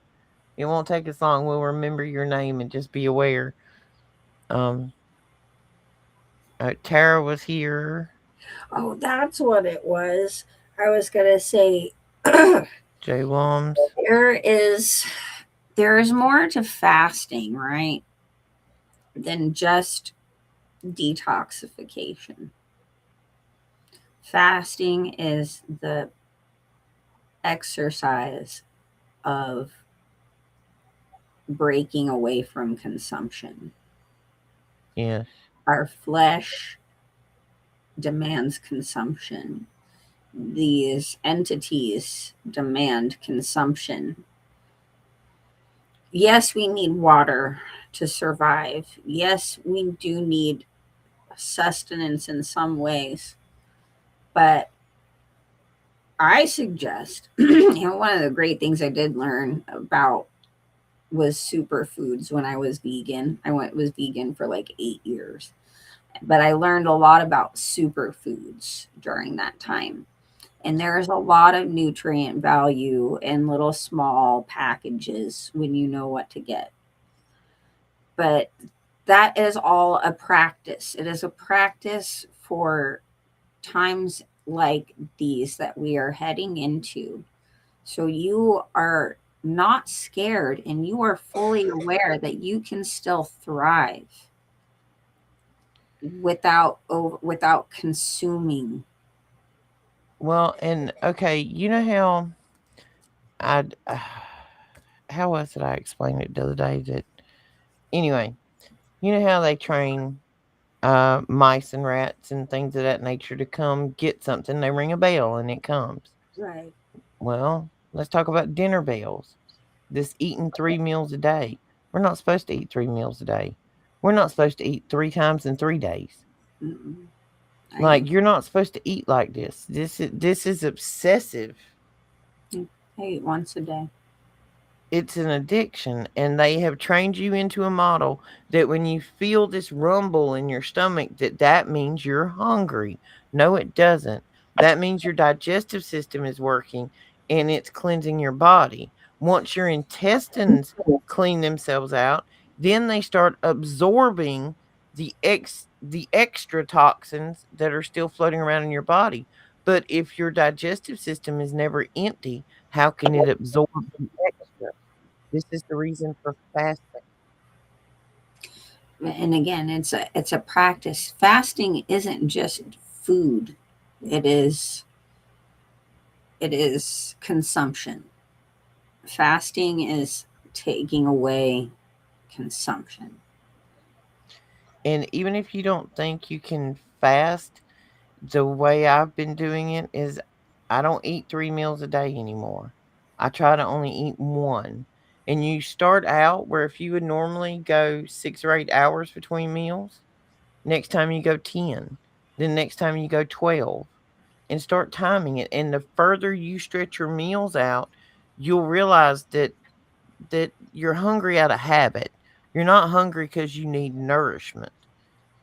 It won't take us long. We'll remember your name, and just be aware. Um, Tara was here. Oh, that's what it was. I was gonna say Jay Wums. there is more to fasting, right? Than just detoxification. Fasting is the exercise of breaking away from consumption. Yes. Our flesh demands consumption. These entities demand consumption. Yes, we need water to survive. Yes, we do need sustenance in some ways. But I suggest, one of the great things I did learn about was superfoods when I was vegan. Was vegan for like 8 years. But I learned a lot about superfoods during that time. And there's a lot of nutrient value in little small packages when you know what to get. But that is all a practice. It is a practice for times like these that we are heading into. So you are not scared, and you are fully aware that you can still thrive without consuming. Well, and okay, you know how I how was it I explained it the other day, that anyway, you know how they train mice and rats and things of that nature to come get something. They ring a bell and it comes. Right. Well, let's talk about dinner bells. This eating 3 meals a day. We're not supposed to eat 3 meals a day. We're not supposed to eat 3 times in 3 days. Mm-mm. Like, you're not supposed to eat like this. This is obsessive. I eat once a day. It's an addiction, and they have trained you into a model that when you feel this rumble in your stomach, that means you're hungry. No, it doesn't. That means your digestive system is working and it's cleansing your body. Once your intestines clean themselves out, then they start absorbing the extra toxins that are still floating around in your body. But if your digestive system is never empty, how can it absorb the extra? This is the reason for fasting. And again, it's a practice. Fasting isn't just food. It is it is consumption. Fasting is taking away consumption. And even if you don't think you can fast, the way I've been doing it is I don't eat 3 meals a day anymore. I try to only eat 1. And you start out where if you would normally go 6 or 8 hours between meals, next time you go 10, then next time you go 12, and start timing it. And the further you stretch your meals out, you'll realize that you're hungry out of habit. You're not hungry because you need nourishment.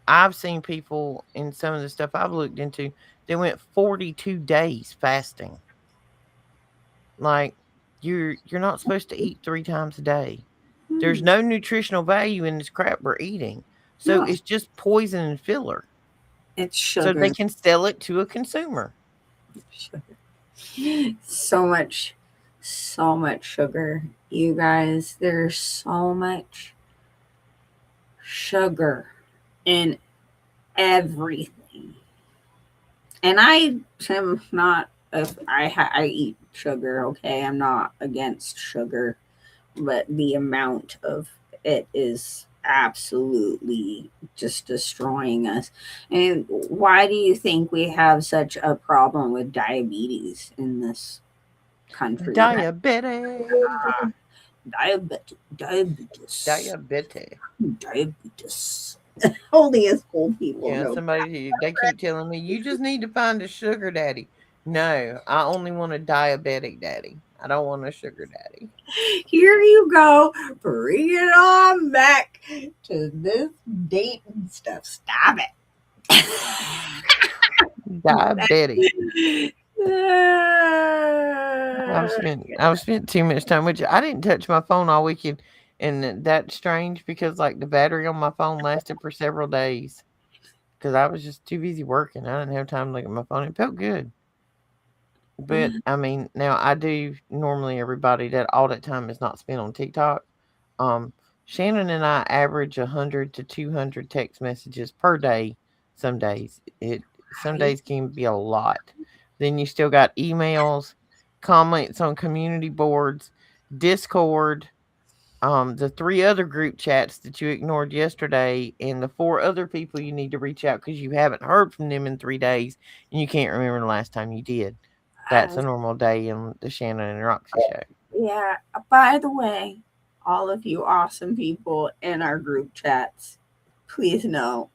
I've seen people in some of the stuff I've looked into, they went 42 days fasting. Like you're not supposed to eat 3 times a day. There's Hmm. no nutritional value in this crap we're eating. So No, it's just poison and filler. it's So they sugar. can sell it to a consumer. Sugar. So much sugar. You guys, there's so much sugar in everything. And I am not, if I eat sugar, okay? I'm not against sugar, but the amount of it is absolutely just destroying us. And why do you think we have such a problem with diabetes in this country? Diabetes. Diabetes. Diabetes. Diabetes. Only us old people Yeah, know. somebody they keep telling me you just need to find a sugar daddy. No, I only want a diabetic daddy. I don't want a sugar daddy. Here you go. Bring it on back to this dating stuff. Stop it. Diabetic. I've spent too much time with you. I didn't touch my phone all weekend, and that's strange because like the battery on my phone lasted for several days because I was just too busy working. I didn't have time to look at my phone. It felt good, but I mean, now I do normally everybody that all that time is not spent on TikTok. Um, Shannon and I average 100 to 200 text messages per day. Some days some Right? days can be a lot. Then you still got emails, comments on community boards, Discord, the 3 other group chats that you ignored yesterday, and the 4 other people you need to reach out because you haven't heard from them in 3 days and you can't remember the last time you did. That's Uh, a normal day in the Shannon and Roxy show. yeah. By the way, all of you awesome people in our group chats, please know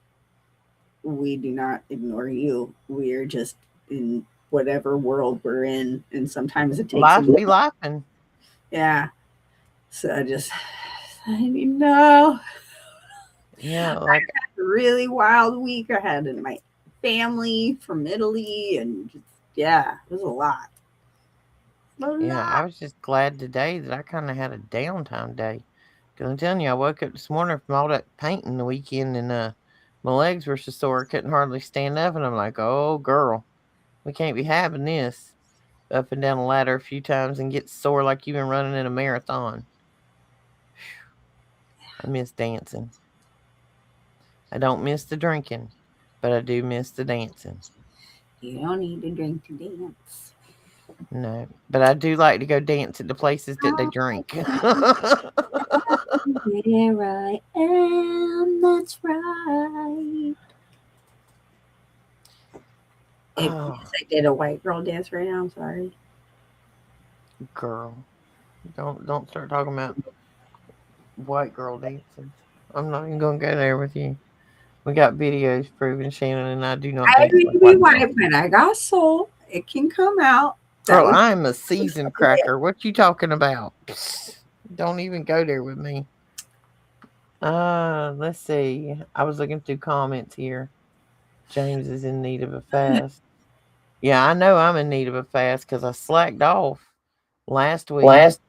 we do not ignore you. We are just in whatever world we're in, and sometimes it takes a Life minute. be lifing. Yeah. So I just, I know, Yeah, like really wild week I had in my family from Italy, and just, yeah, it was a lot. A yeah, I lot. was just glad today that I kind of had a downtime day. Cause I'm telling you, I woke up this morning from all that painting the weekend, and my legs were so sore I couldn't hardly stand up. And I'm like, oh girl, we can't be having this. Up and down the ladder a few times and get sore like you've been running in a marathon. I miss dancing. I don't miss the drinking, but I do miss the dancing. You don't need to drink to dance. No, but I do like to go dance at the places that they drink. Here I am, that's right. Oh, Yes, I did a white girl dance right now. I'm sorry. girl, don't start talking about white girl dancing. I'm not even gonna go there with you. We got videos proving Shannon and I do not I dance need like to be white girls. white, but I got soul. It can come out. That Girl, was I'm a seasoned cracker. What you talking about? Psst, don't even go there with me. Let's see. I was looking through comments here. James is in need of a fast. Yeah, I know I'm in need of a fast because I slacked off last week. Last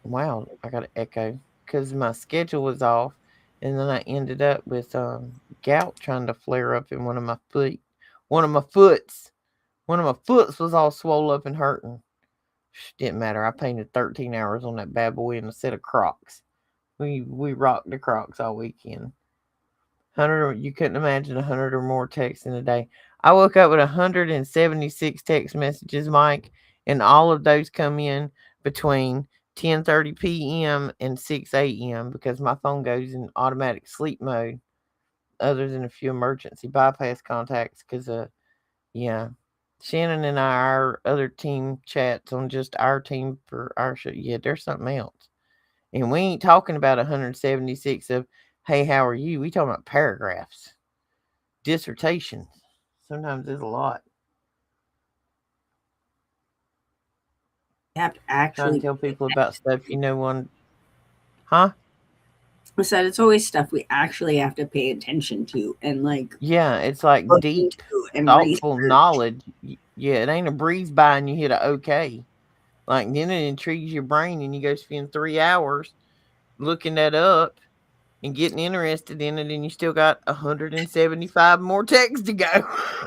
Wow, I got an echo because my schedule was off, and then I ended up with gout trying to flare up in one of my feet, one of my foots, one of my foots was all swollen up and hurting. Didn't matter. I painted 13 hours on that bad boy in a set of Crocs. We rocked the Crocs all weekend. 100, you couldn't imagine 100 or more texts in a day. I woke up with 176 text messages, Mike, and all of those come in between 10:30 p.m. and 6 a.m. because my phone goes in automatic sleep mode, other than a few emergency bypass contacts. Because yeah, Shannon and our other team chats on just our team for our show. Yeah, there's something else, and we ain't talking about 176 of "Hey, how are you?" We talking about paragraphs, dissertations. Sometimes it's a lot. You have to Trying to actually, tell people about stuff you know one, huh? I said it's always stuff we actually have to pay attention to and like Yeah, it's like look deep, into and thoughtful research. knowledge. Yeah, it ain't a breeze by and you hit a okay. Like then it intrigues your brain and you go spend 3 hours looking that up and getting interested in it, and you still got 175 more texts to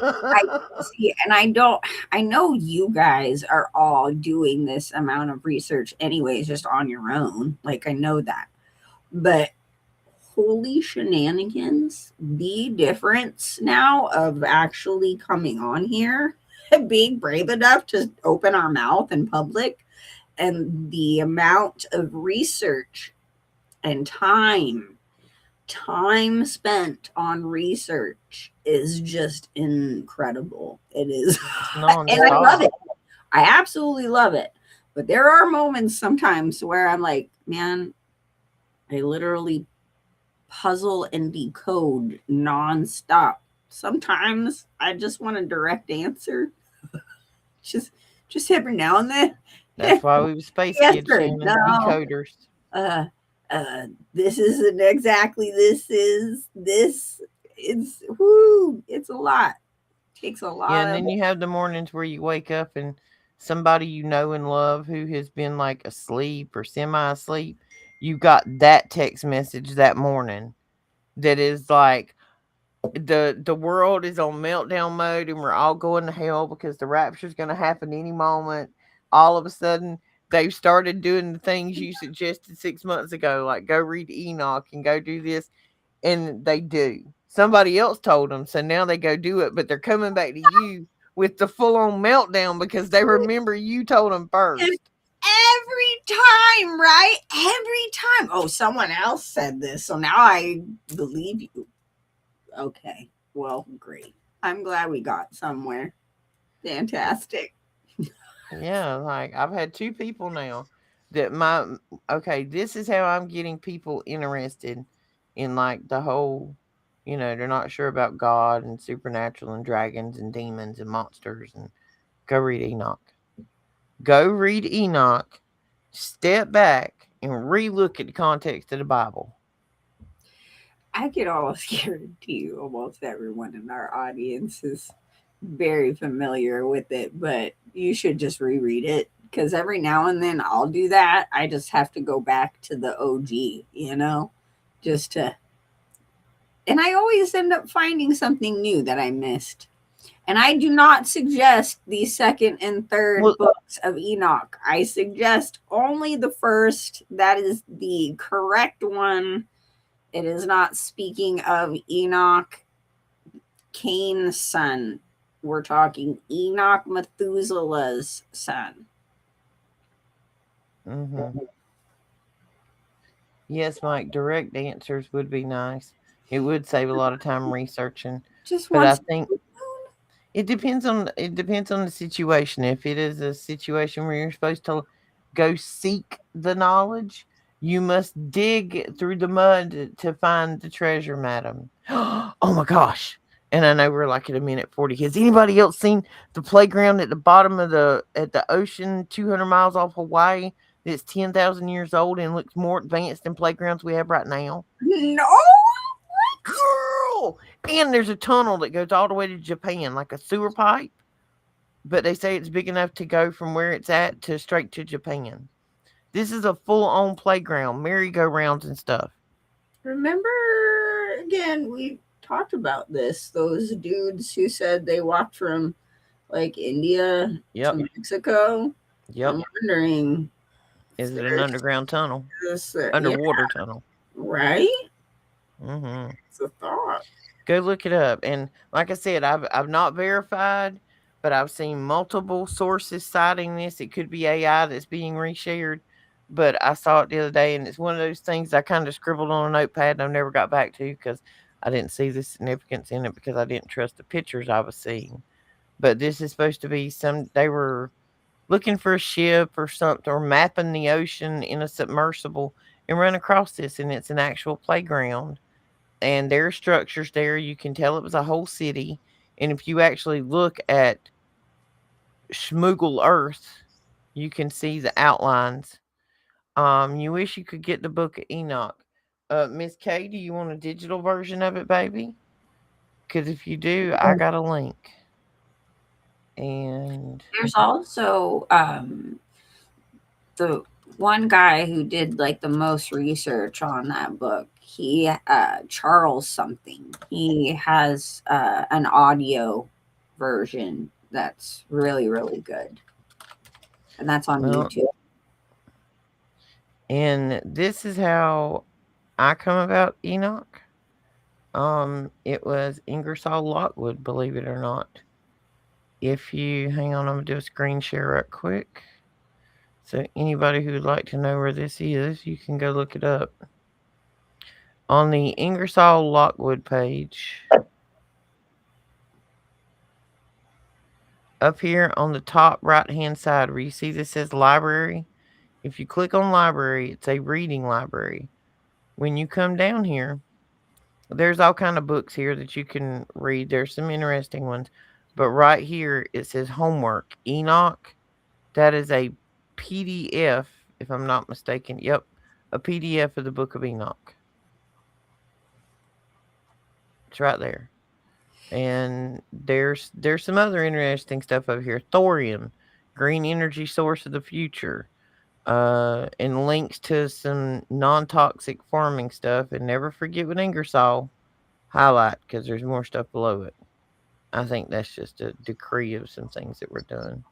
I go. see, and I don't. I know you guys are all doing this amount of research anyways, just on your own. Like I know that, but holy shenanigans! The difference now of actually coming on here, being brave enough to open our mouth in public, and the amount of research and time spent on research is just incredible. It is. It's And I love nonstop. it. I absolutely love it. But there are moments sometimes where I'm like, man, I literally puzzle and decode nonstop. Sometimes I just want a direct answer. Just just every now and then. That's why we were space Yes, kids, sir. Shannon, No. decoders. Uh this isn't exactly this is this. It's whoo, it's a lot. Takes a Yeah, lot and of then you have the mornings where you wake up and somebody you know and love who has been like asleep or semi asleep, you got that text message that morning that is like the world is on meltdown mode and we're all going to hell because the rapture's going to happen any moment. All of a sudden, they've started doing the things you suggested 6 months ago, like go read Enoch and go do this, and they do. Somebody else told them, so now they go do it, but they're coming back to you with the full on meltdown because they remember you told them it first. every time, right? Every time. Oh, someone else said this, so now I believe you. Okay. Well, great. I'm glad we got somewhere. Fantastic. Yeah, like I've had two people now that my okay, this is how I'm getting people interested in like the whole, they're not sure about God and supernatural and dragons and demons and monsters and go read Enoch. Go read Enoch, step back and relook at the context of the Bible. I can almost guarantee you almost everyone in our audience is very familiar with it, but you should just reread it because every now and then I'll do that. I just have to go back to the OG, just to, and I always end up finding something new that I missed. And I do not suggest the second and third Well, books of Enoch. I suggest only the first. That is the correct one. It is not speaking of Enoch, Cain's son. We're talking Enoch, Methuselah's son. mhm. Yes, Mike, direct answers would be nice. It would save a lot of time researching, Just but I once. think it depends on the situation. If it is a situation where you're supposed to go seek the knowledge, you must dig through the mud to find the treasure, madam. Oh my gosh. And I know we're like at a minute 40. Has anybody else seen the playground at the bottom of the ocean 200 miles off Hawaii that's 10,000 years old and looks more advanced than playgrounds we have right now? No. Girl! And there's a tunnel that goes all the way to Japan, like a sewer pipe. but they say it's big enough to go from where it's at to straight to Japan. This is a full-on playground, merry-go-rounds and stuff. Remember, again, we talked about this. Those dudes who said they walked from like India Yep. to Mexico. Yep. I'm wondering, is it an underground tunnel? this, Underwater tunnel. Right? Mm-hmm. It's a thought. Go look it up. And like I said, I've not verified, but I've seen multiple sources citing this. It could be AI that's being reshared, but I saw it the other day, and it's one of those things I kind of scribbled on a notepad and I've never got back to because I didn't see the significance in it because I didn't trust the pictures I was seeing. But this is supposed to be they were looking for a ship or something, or mapping the ocean in a submersible and run across this, and it's an actual playground. And there are structures there. You can tell it was a whole city. And if you actually look at Schmoogle Earth, you can see the outlines. You wish you could get the Book of Enoch. Miss Kay, do you want a digital version of it, baby? Because if you do, I got a link. And there's also the one guy who did like the most research on that book. He Charles something. He has an audio version that's really, really good, and that's on YouTube. And this is how I come about Enoch. It was Ingersoll Lockwood, believe it or not. If you hang on, I'm gonna do a screen share right quick. So anybody who would like to know where this is, you can go look it up. On the Ingersoll Lockwood page, up here on the top right hand side where you see this says library, if you click on library, it's a reading library. When you come down here, there's all kind of books here that you can read. There's some interesting ones. But right here, it says homework. Enoch, that is a PDF, if I'm not mistaken. Yep, a PDF of the Book of Enoch. It's right there. And there's some other interesting stuff over here. Thorium, green energy source of the future. And links to some non-toxic farming stuff. And never forget what Ingersoll highlight, because there's more stuff below it. I think that's just a decree of some things that we're doing.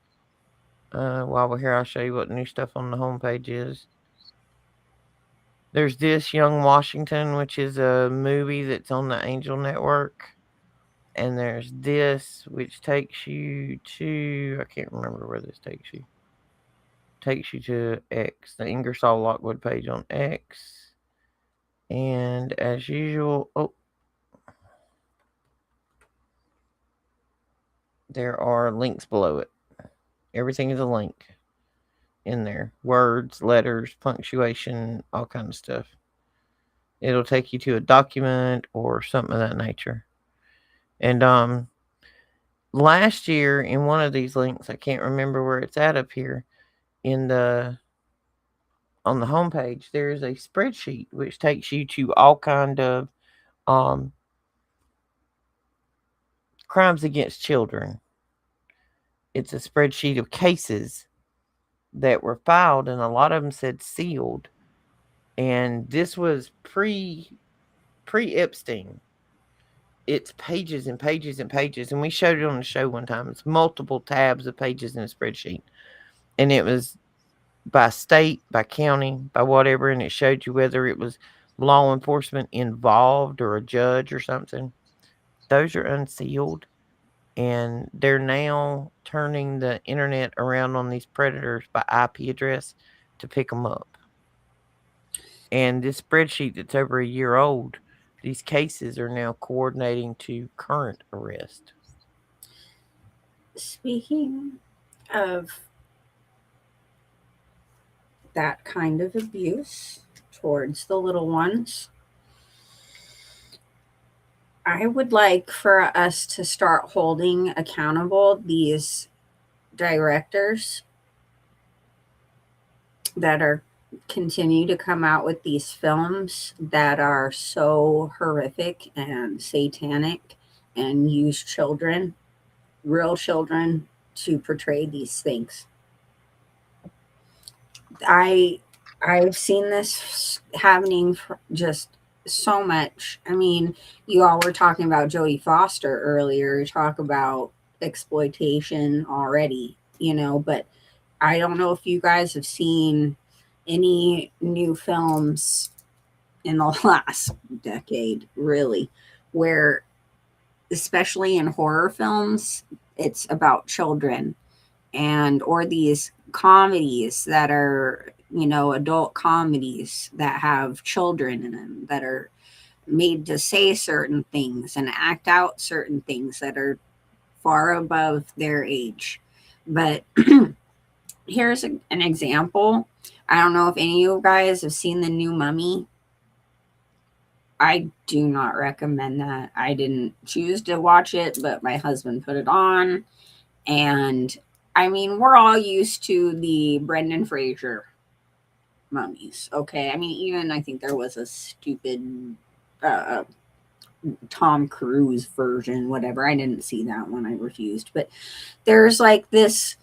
While we're here, I'll show you what new stuff on the homepage is. There's this Young Washington, which is a movie that's on the Angel Network. And there's this, which takes you to, I can't remember where this takes you. Takes you to X, the Ingersoll Lockwood page on X. And as usual, there are links below it. Everything is a link in there. Words, letters, punctuation, all kinds of stuff. It'll take you to a document or something of that nature. And last year in one of these links, I can't remember where it's at up here, on the homepage, there is a spreadsheet which takes you to all kind of crimes against children. It's a spreadsheet of cases that were filed, and a lot of them said sealed. And this was pre Epstein. It's pages and pages and pages, and we showed it on the show one time. It's multiple tabs of pages in a spreadsheet, and it was by state, by county, by whatever, and it showed you whether it was law enforcement involved or a judge or something. Those are unsealed, and they're now turning the internet around on these predators by IP address to pick them up. And this spreadsheet that's over a year old, these cases are now coordinating to current arrest. Speaking of that kind of abuse towards the little ones, I would like for us to start holding accountable these directors that are continue to come out with these films that are so horrific and satanic and use children, real children, to portray these things. I've seen this happening for just so much. I mean, you all were talking about Jodie Foster earlier. You talk about exploitation already, but I don't know if you guys have seen any new films in the last decade, really, where, especially in horror films, it's about children, and or these comedies that are, adult comedies that have children in them, that are made to say certain things and act out certain things that are far above their age. But here's an example. I don't know if any of you guys have seen the new Mummy. I do not recommend that. I didn't choose to watch it, but my husband put it on. And I mean, we're all used to the Brendan Fraser mummies. Okay. I mean, even I think there was a stupid Tom Cruise version, whatever. I didn't see that one. I refused. But there's like this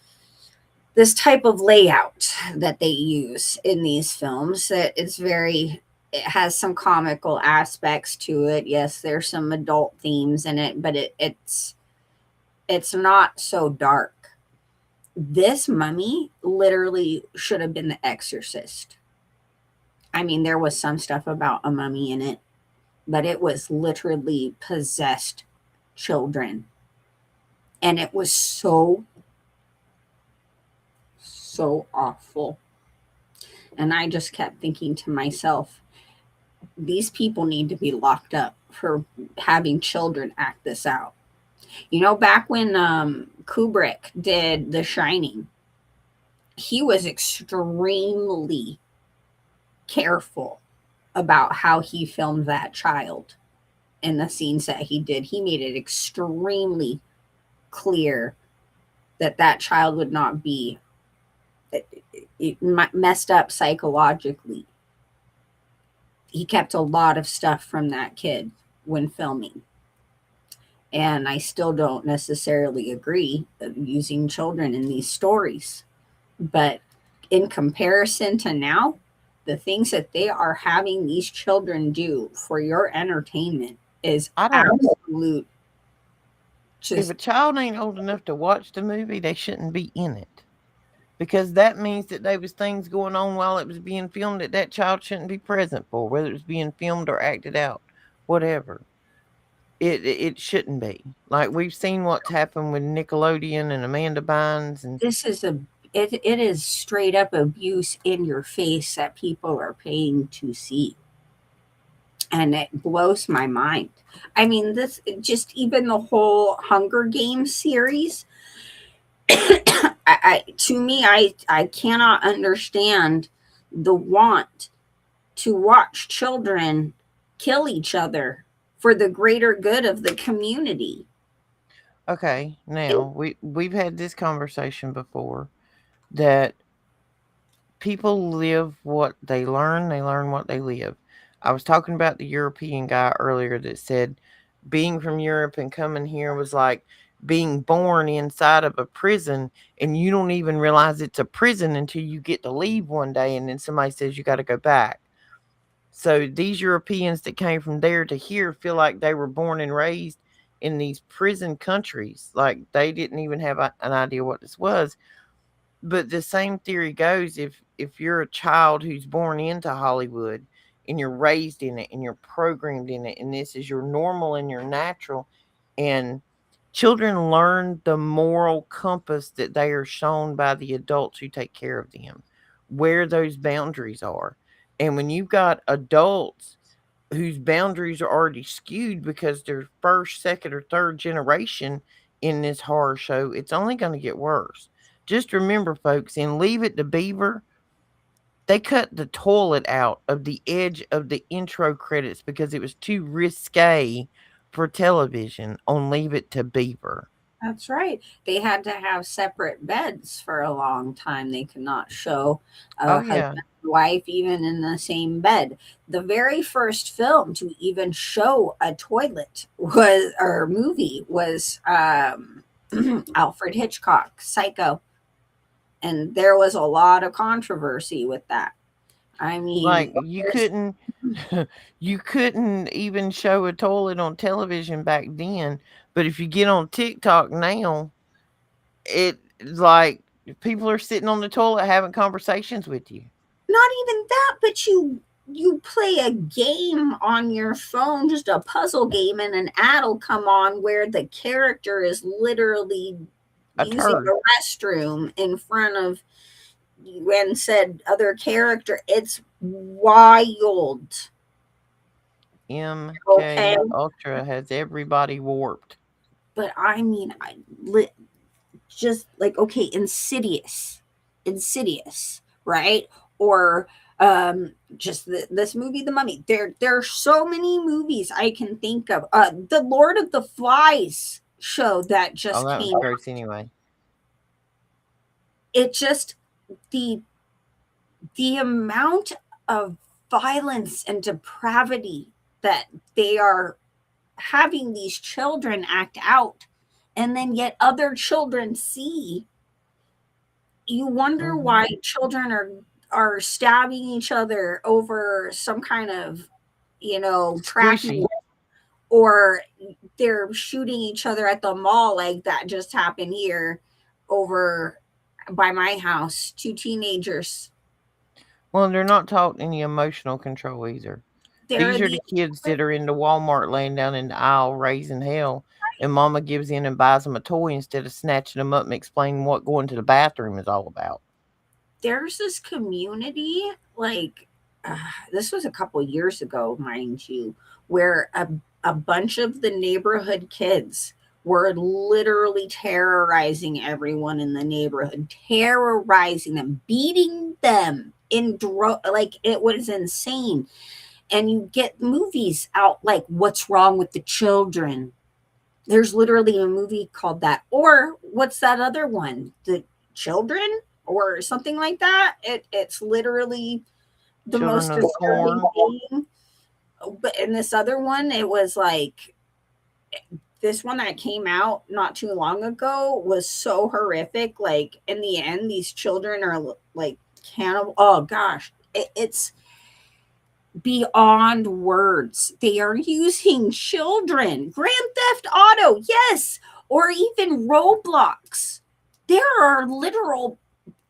type of layout that they use in these films that it has some comical aspects to it. Yes, there's some adult themes in it, but it's not so dark. This Mummy literally should have been The Exorcist. I mean, there was some stuff about a mummy in it, but it was literally possessed children. And it was so awful. And I just kept thinking to myself, these people need to be locked up for having children act this out. Back when Kubrick did The Shining, he was extremely careful about how he filmed that child in the scenes that he did. He made it extremely clear that child would not be messed up psychologically. He kept a lot of stuff from that kid when filming. And I still don't necessarily agree of using children in these stories. But in comparison to now, the things that they are having these children do for your entertainment is absolute. If a child ain't old enough to watch the movie, they shouldn't be in it. Because that means that there was things going on while it was being filmed that child shouldn't be present for, whether it was being filmed or acted out, whatever. It shouldn't be. Like, we've seen what's happened with Nickelodeon and Amanda Bynes, and This is it is straight up abuse in your face that people are paying to see. And it blows my mind. I mean, this just even the whole Hunger Games series. To me, I cannot understand the want to watch children kill each other for the greater good of the community. okay, now we've had this conversation before that people live what they learn what they live. I was talking about the European guy earlier that said being from Europe and coming here was like being born inside of a prison, and you don't even realize it's a prison until you get to leave one day and then somebody says you got to go back. So these Europeans that came from there to here feel like they were born and raised in these prison countries. Like, they didn't even have an idea what this was. But the same theory goes, if you're a child who's born into Hollywood and you're raised in it and you're programmed in it, and this is your normal and your natural, and children learn the moral compass that they are shown by the adults who take care of them, where those boundaries are. And when you've got adults whose boundaries are already skewed because they're first, second, or third generation in this horror show, it's only going to get worse. Just remember, folks, in Leave It to Beaver, they cut the toilet out of the edge of the intro credits because it was too risque for television on Leave It to Beaver. That's right. They had to have separate beds for a long time. They could not show a husband and wife even in the same bed. The very first film to even show a toilet movie was Alfred Hitchcock, Psycho. And there was a lot of controversy with that. I Like mean, you couldn't you couldn't even show a toilet on television back then, but if you get on TikTok now, it like people are sitting on the toilet having conversations with you. not even that, but you play a game on your phone, just a puzzle game, and an ad will come on where the character is literally A using turd. the restroom in front of you and said other character. It's wild. Okay. MK Ultra has everybody warped. But I mean, just like, okay, Insidious, right? Or just this movie, The Mummy. There are so many movies I can think of. The Lord of the Flies show that Oh, just that was came. gross anyway. It just the the amount of violence and depravity that they are having these children act out, and then yet other children see. You wonder Hmm. why children are stabbing each other over some kind of, tracking, Squishy. or they're shooting each other at the mall, like that just happened here over by my house. Two teenagers. Well, they're not taught any emotional control either. They're These are the the kids that are into Walmart laying down in the aisle raising hell, and mama gives in and buys them a toy instead of snatching them up and explaining what going to the bathroom is all about. There's this community, like, this was a couple years ago, mind you, where a bunch of the neighborhood kids were literally terrorizing everyone in the neighborhood, terrorizing them, beating them like, it was insane. And you get movies out like What's Wrong with the Children. There's literally a movie called that. Or what's that other one? The Children or something like that. It's literally the Children most of the disturbing Corn. thing. But in this other one, it was like, this one that came out not too long ago was so horrific. Like, in the end, these children are like cannibal. Oh gosh, it's beyond words. They are using children. Grand Theft Auto, yes, or even Roblox. There are literal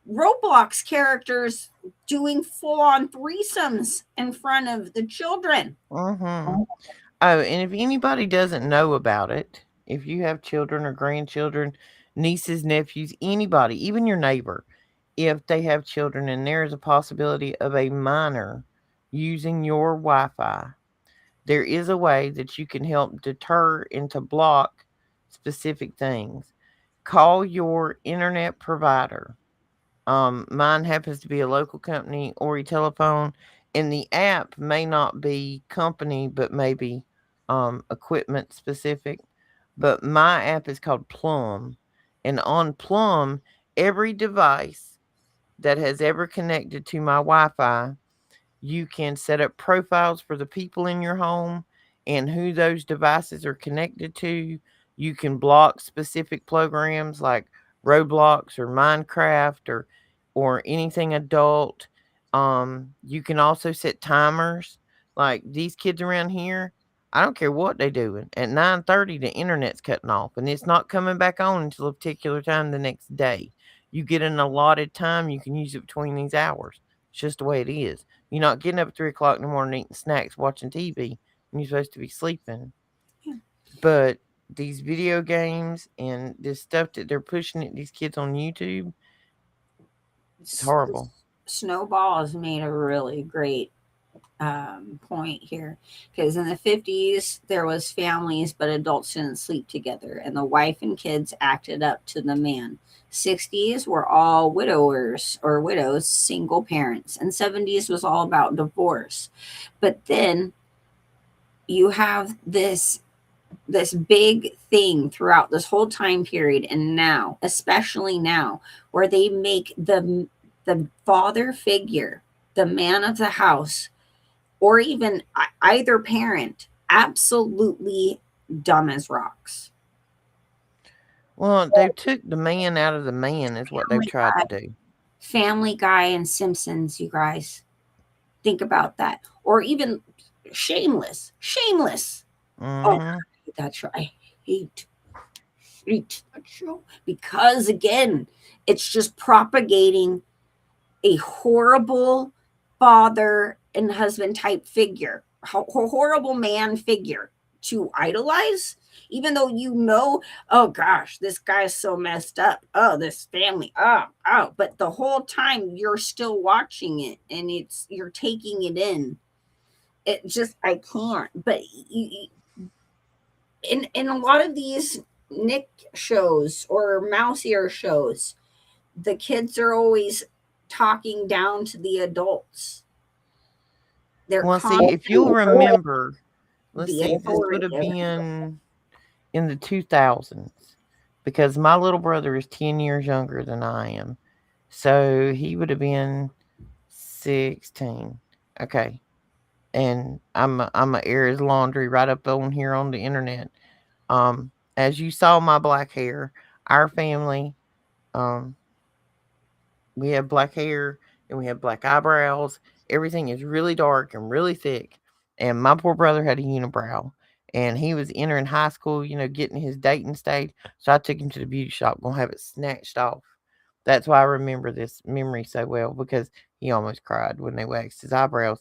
Roblox characters doing full on threesomes in front of the children. Mm-hmm. Oh, and if anybody doesn't know about it, if you have children or grandchildren, nieces, nephews, anybody, even your neighbor, if they have children and there is a possibility of a minor using your Wi Fi, there is a way that you can help deter and to block specific things. Call your internet provider. Mine happens to be a local company, Ori Telephone, and the app may not be company, but maybe equipment specific. But my app is called Plum, and on Plum, every device that has ever connected to my Wi-Fi, you can set up profiles for the people in your home and who those devices are connected to. You can block specific programs like Roblox or Minecraft or anything adult. You can also set timers. Like these kids around here, I don't care what they're doing. At 9:30, the internet's cutting off, and it's not coming back on until a particular time the next day. You get an allotted time. You can use it between these hours. It's just the way it is. You're not getting up at 3 o'clock in the morning eating snacks, watching TV, and you're supposed to be sleeping. But these video games and this stuff that they're pushing at these kids on YouTube, it's horrible. Snowball has made a really great point here, because in the 50s there was families but adults didn't sleep together and the wife and kids acted up to the man. 60s were all widowers or widows, single parents, and 70s was all about divorce. But then you have this big thing throughout this whole time period, and now, especially now, where they make the father figure, the man of the house, or even either parent, absolutely dumb as rocks. Well, they took the man out of the man is what they've tried to do. Family Guy and Simpsons, you guys. Think about that. Or even Shameless. Shameless. Oh, Mm-hmm. that show. I hate that show because again, it's just propagating a horrible father and husband type figure, horrible man figure to idolize, even though you know, oh gosh, this guy's so messed up. Oh, this family. Oh. But the whole time you're still watching it and you're taking it in. It just, I can't. But in a lot of these Nick shows or Mouse Ear shows, the kids are always talking down to the adults. They're Well, see, if you'll remember, let's the see, this would have authoritative. been in the 2000s because my little brother is 10 years younger than I am. So he would have been 16. Okay. And I'm a air his laundry right up on here on the internet. As you saw my black hair, our family, um, we have black hair and we have black eyebrows. Everything is really dark and really thick. And my poor brother had a unibrow. And he was entering high school, getting his dating stage. So I took him to the beauty shop, gonna have it snatched off. That's why I remember this memory so well because he almost cried when they waxed his eyebrows.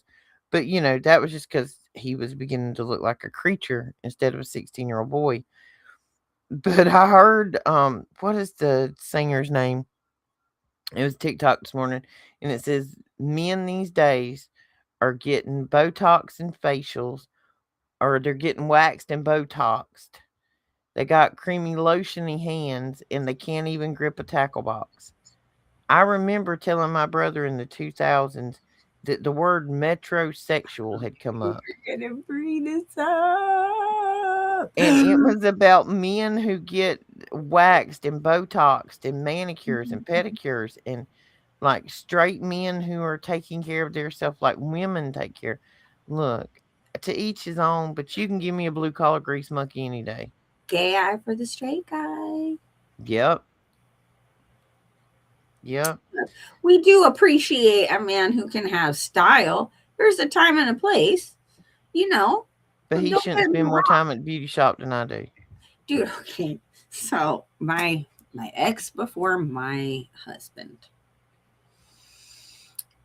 But that was just because he was beginning to look like a creature instead of a 16-year-old boy. But I heard, what is the singer's name? It was TikTok this morning, and it says men these days are getting Botox and facials, or they're getting waxed and Botoxed. They got creamy, lotiony hands, and they can't even grip a tackle box. I remember telling my brother in the 2000s that the word metrosexual had come up. You're gonna bring this up. And it was about men who get waxed and Botoxed and manicures and pedicures and like straight men who are taking care of themselves like women take care. Look, to each his own, but you can give me a blue collar grease monkey any day. Gay eye for the straight guy. Yep. Yep. We do appreciate a man who can have style. There's a time and a place, you know. But he Don't shouldn't get me spend more wrong. time at the beauty shop than I do. Dude, okay. So my ex before my husband,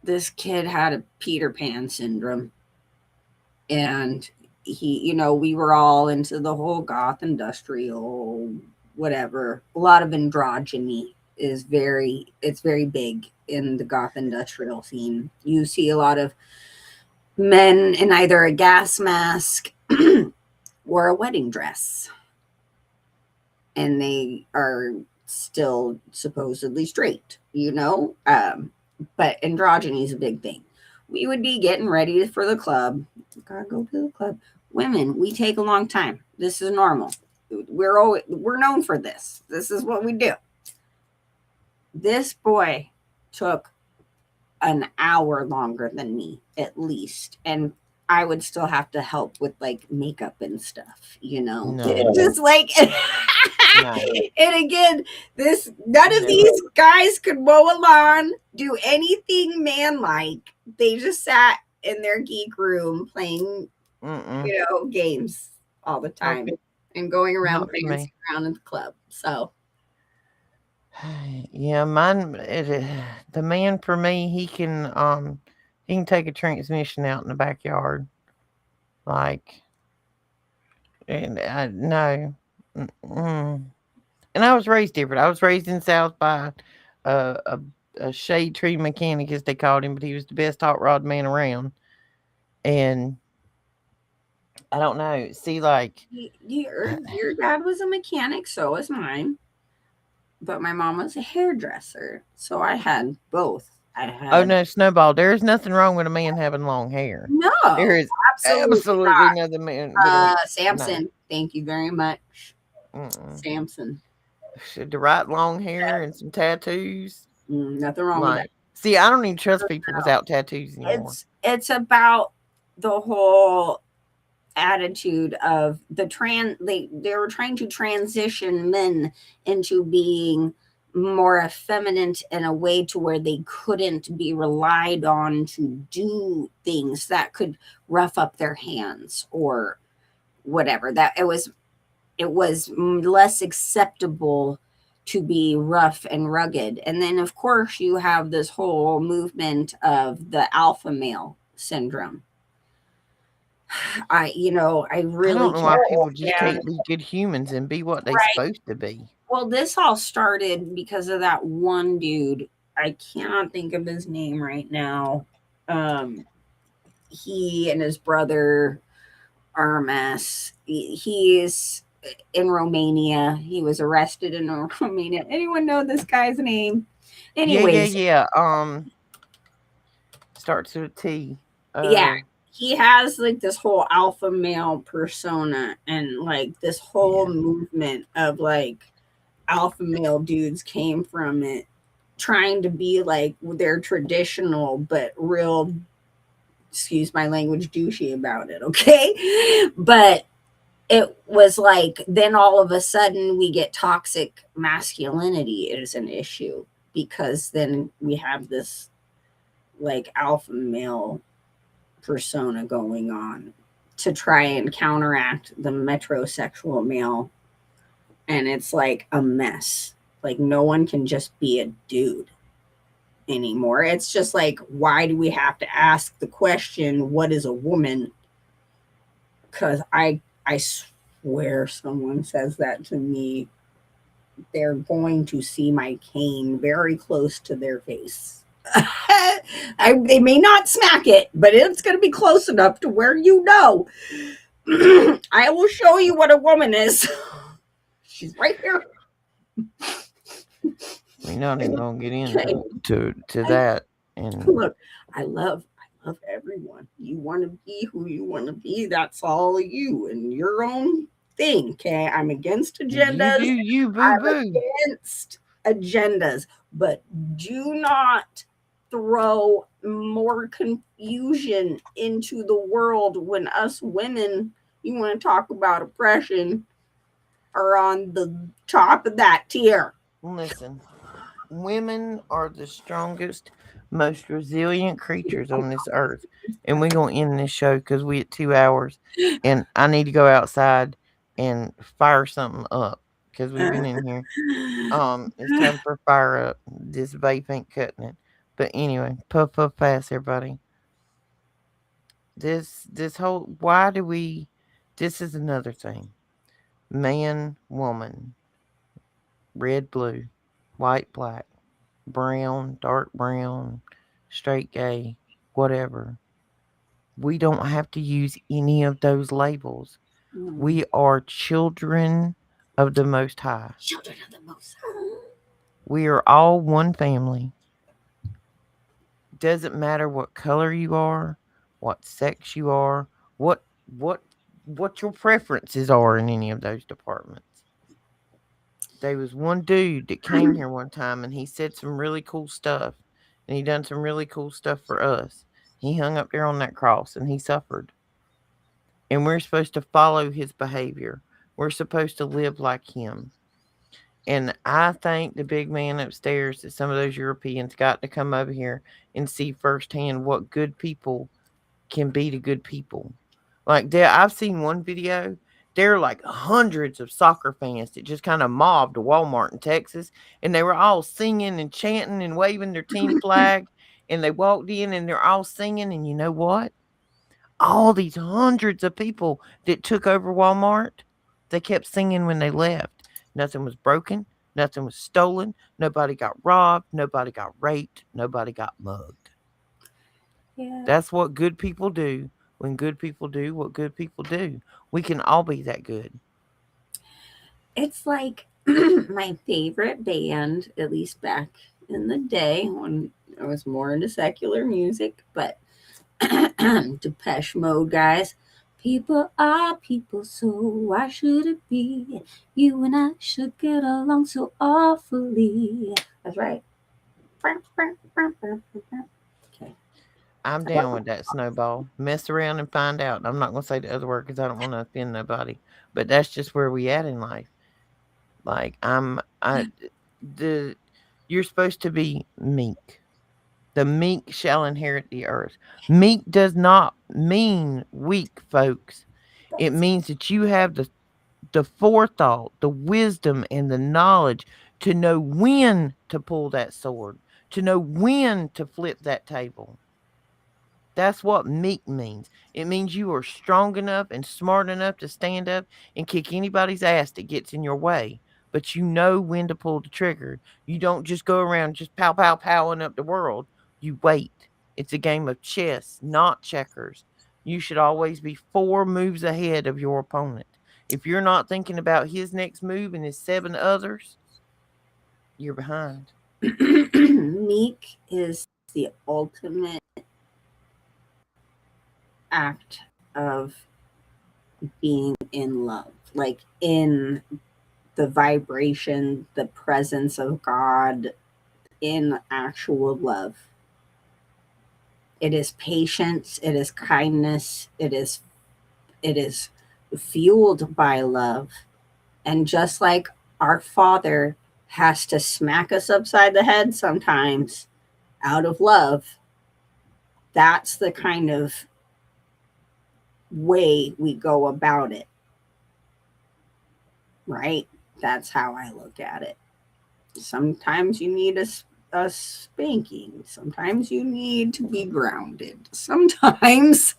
this kid had a Peter Pan syndrome. And he, we were all into the whole goth industrial, whatever. A lot of androgyny it's very big in the goth industrial scene. You see a lot of men in either a gas mask or a wedding dress. And they are still supposedly straight, but androgyny is a big thing. We would be getting ready for the club. Gotta go to the club. Women, we take a long time. This is normal. We're known for this. This is what we do. This boy took an hour longer than me, at least. And I would still have to help with like makeup and stuff, No. Just like No. and again, none of these guys could mow a lawn, do anything man-like. They just sat in their geek room playing, games all the time and going around dancing around in the club. So, yeah, the man for me, he can take a transmission out in the backyard, like, and no. Mm-mm. And I was raised different. I was raised in South by a shade tree mechanic, as they called him, but he was the best hot rod man around. And I don't know. See, like your dad was a mechanic, so was mine. But my mom was a hairdresser, so I had both. Oh no, Snowball! There is nothing wrong with a man having long hair. No, there is absolutely nothing man. Samson, thank you very much. Samson. The right long hair and some tattoos. Nothing wrong with that. See, I don't even trust people without tattoos anymore. It's about the whole attitude of they were trying to transition men into being more effeminate in a way to where they couldn't be relied on to do things that could rough up their hands or whatever. That it was less acceptable to be rough and rugged. And then of course you have this whole movement of the alpha male syndrome. I I really don't know why can't people just stand. can't be good humans and be what they Right. supposed to be. Well, this all started because of that one dude. I cannot think of his name right now. Um, he and his brother are a mess. He's in Romania. He was arrested in Romania. Anyone know this guy's name? Yeah, Anyways, yeah. Starts with a T. yeah, he has like this whole alpha male persona and like this whole Yeah. movement of like alpha male dudes came from it trying to be like their traditional but real, excuse my language, douchey about it, okay? But it was like then all of a sudden we get toxic masculinity is an issue because then we have this like alpha male persona going on to try and counteract the metrosexual male, and it's like a mess. Like no one can just be a dude anymore. It's just like, why do we have to ask the question, what is a woman? Because I swear someone says that to me, they're going to see my cane very close to their face. They may not smack it, but it's going to be close enough to where you know. I will show you what a woman is. She's right here. We're not even gonna get Okay. into that. And Look, I love everyone. You want to be who you want to be. That's all you and your own thing. Okay, I'm against you do agendas. you, boo I'm boo. against agendas, but do not throw more confusion into the world when us women, you want to talk about oppression, are on the top of that tier. Listen, women are the strongest, most resilient creatures on this earth. And we're gonna end this show because we at 2 hours, and I need to go outside and fire something up because we've been in here. It's time for fire up. This vape ain't cutting it. But anyway, puff puff pass, everybody. This whole why do we? This is another thing. Man, woman, red, blue, white, black, brown, dark brown, straight, gay, whatever. We don't have to use any of those labels. Mm. We are children of the Most High. Children of the Most. We are all one family. Doesn't matter what color you are, what sex you are, what what your preferences are in any of those departments. There was one dude that came here one time and he said some really cool stuff. And he done some really cool stuff for us. He hung up there on that cross and he suffered. And we're supposed to follow his behavior. We're supposed to live like him. And I think the big man upstairs that some of those Europeans got to come over here and see firsthand what good people can be to good people. Like there, I've seen one video. There are like hundreds of soccer fans that just kind of mobbed Walmart in Texas, and they were all singing and chanting and waving their team flag. And they walked in, and they're all singing. And you know what? All these hundreds of people that took over Walmart, they kept singing when they left. Nothing was broken. Nothing was stolen. Nobody got robbed. Nobody got raped. Nobody got mugged. Yeah. That's what good people do when good people do what good people do. We can all be that good. It's like my favorite band, at least back in the day when I was more into secular music, but Depeche Mode, guys. People are people, so why should it be? You and I should get along so awfully. That's right. Okay. I'm down with that snowball. Mess around and find out. I'm not going to say the other word because I don't want to offend nobody. But that's just where we at in life. Like the you're supposed to be meek. The meek shall inherit the earth. Meek does not mean weak, folks. It means that you have the forethought, the wisdom, and the knowledge to know when to pull that sword, to know when to flip that table. That's what meek means. It means you are strong enough and smart enough to stand up and kick anybody's ass that gets in your way. But you know when to pull the trigger. You don't just go around just pow, pow, powing up the world. You wait. It's a game of chess, not checkers. You should always be 4 moves ahead of your opponent. If you're not thinking about his next move and his 7 others, you're behind. Meek is the ultimate act of being in love, like in the vibration, the presence of God, in actual love. It is patience, it is kindness, it is fueled by love. And just like our Father has to smack us upside the head sometimes out of love, that's the kind of way we go about it. Right? That's how I look at it. Sometimes you need a spanking. Sometimes you need to be grounded. Sometimes.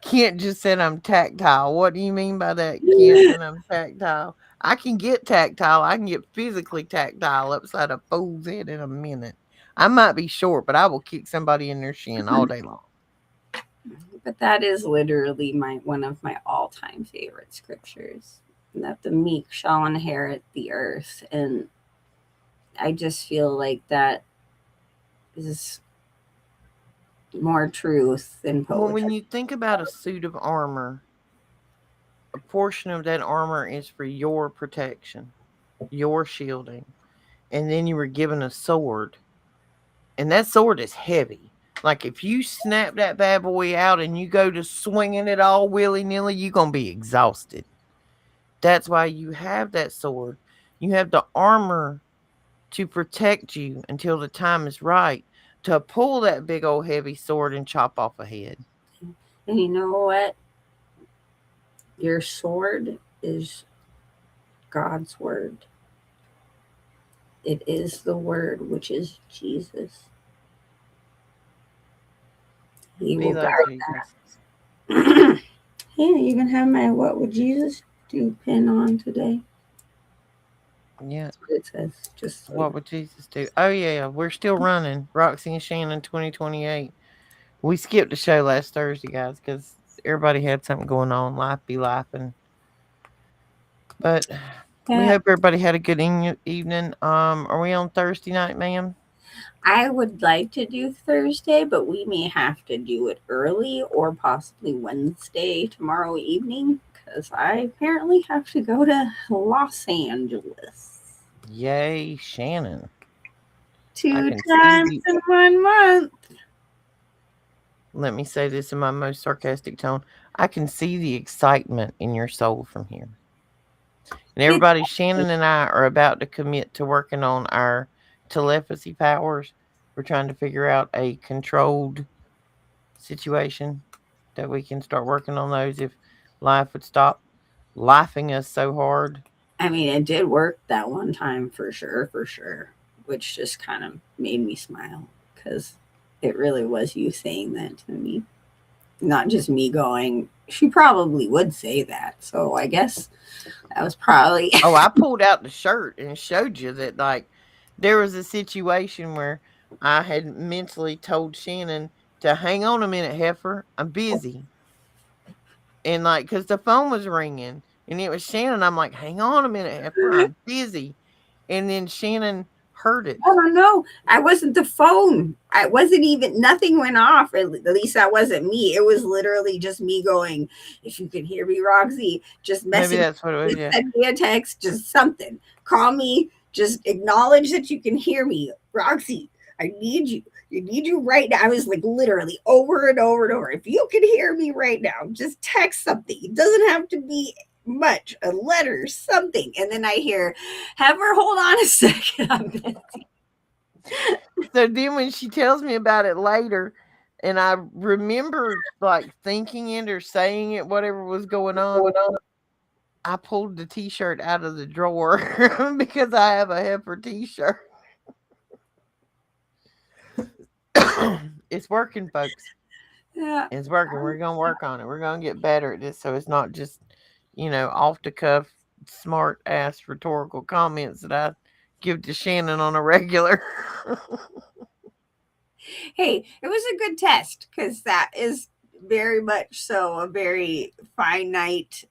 Kent just said I'm tactile. What do you mean by that, Kent, that I'm tactile? I can get tactile. I can get physically tactile upside a fool's head in a minute. I might be short, but I will kick somebody in their shin all day long. But that is literally one of my all-time favorite scriptures, that the meek shall inherit the earth. And I just feel like that is more truth than poetry. Well, when you think about a suit of armor, a portion of that armor is for your protection, your shielding. And then you were given a sword. And that sword is heavy. Like if you snap that bad boy out and you go to swinging it all willy-nilly, you're going to be exhausted. That's why you have that sword. You have the armor to protect you until the time is right to pull that big old heavy sword and chop off a head. And you know what? Your sword is God's word. It is the word, which is Jesus. He will guide that. Hey, you can have my "What Would Jesus Do" pin on today. Yeah. That's what it says. Just what would Jesus do? Oh yeah, we're still running. Roxy and Shannon 2028. We skipped the show last Thursday, guys, because everybody had something going on. Life be life, but we hope everybody had a good evening. Are we on Thursday night, ma'am? I would like to do Thursday, but we may have to do it early or possibly Wednesday tomorrow evening, because I apparently have to go to Los Angeles. Yay, Shannon. 2 times in 1 month. Let me say this in my most sarcastic tone. I can see the excitement in your soul from here. And everybody, Shannon and I are about to commit to working on our telepathy powers. We're trying to figure out a controlled situation that we can start working on those if life would stop laughing us so hard. I mean, it did work that one time for sure, which just kind of made me smile because it really was you saying that to me. Not just me going, she probably would say that. So I guess that was probably. Oh, I pulled out the shirt and showed you that, like, there was a situation where I had mentally told Shannon to hang on a minute, heifer. I'm busy. And, like, because the phone was ringing and it was Shannon. I'm like, hang on a minute, heifer. I'm busy. And then Shannon heard it. I don't know. I wasn't the phone. I wasn't even, nothing went off. At least that wasn't me. It was literally just me going, if you can hear me, Roxy, just message. Maybe that's what it was. Yeah. Send me a text, just something. Call me. Just acknowledge that you can hear me. Roxy, I need you. I need you right now. I was like literally over and over and over. If you can hear me right now, just text something. It doesn't have to be much, a letter, something. And then I hear, have her hold on a second. I'm busy. So then when she tells me about it later, and I remember like thinking it or saying it, whatever was going on, I pulled the t-shirt out of the drawer because I have a heifer t-shirt. It's working, folks. Yeah. It's working. We're gonna work on it. We're gonna get better at this, so it's not just, off the cuff, smart ass rhetorical comments that I give to Shannon on a regular. Hey, it was a good test because that is very much so a very finite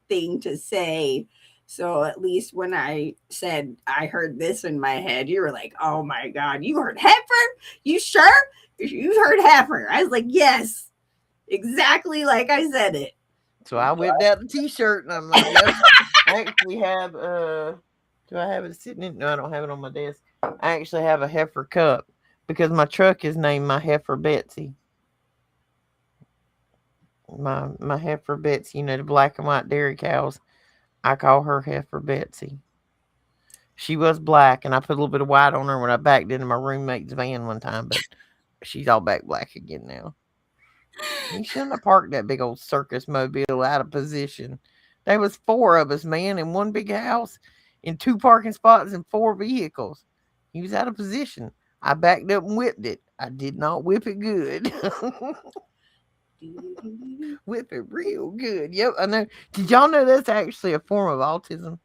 thing to say. So at least when I said I heard this in my head, you were like, "Oh my god, you heard heifer? You sure? You heard heifer?" I was like, "Yes, exactly like I said it." So I whipped out the t-shirt and I'm like, "Yep." I actually have do I have it sitting in? No, I don't have it on my desk. I actually have a heifer cup because my truck is named my heifer Betsy. My heifer Betsy, the black and white dairy cows. I call her heifer Betsy. She was black, and I put a little bit of white on her when I backed into my roommate's van one time, but she's all back black again now. You shouldn't have parked that big old circus mobile out of position. There was 4 of us, man, in one big house, in 2 parking spots and 4 vehicles. He was out of position. I backed up and whipped it. I did not whip it good. Whip it real good. Yep, I know. Did y'all know that's actually a form of autism?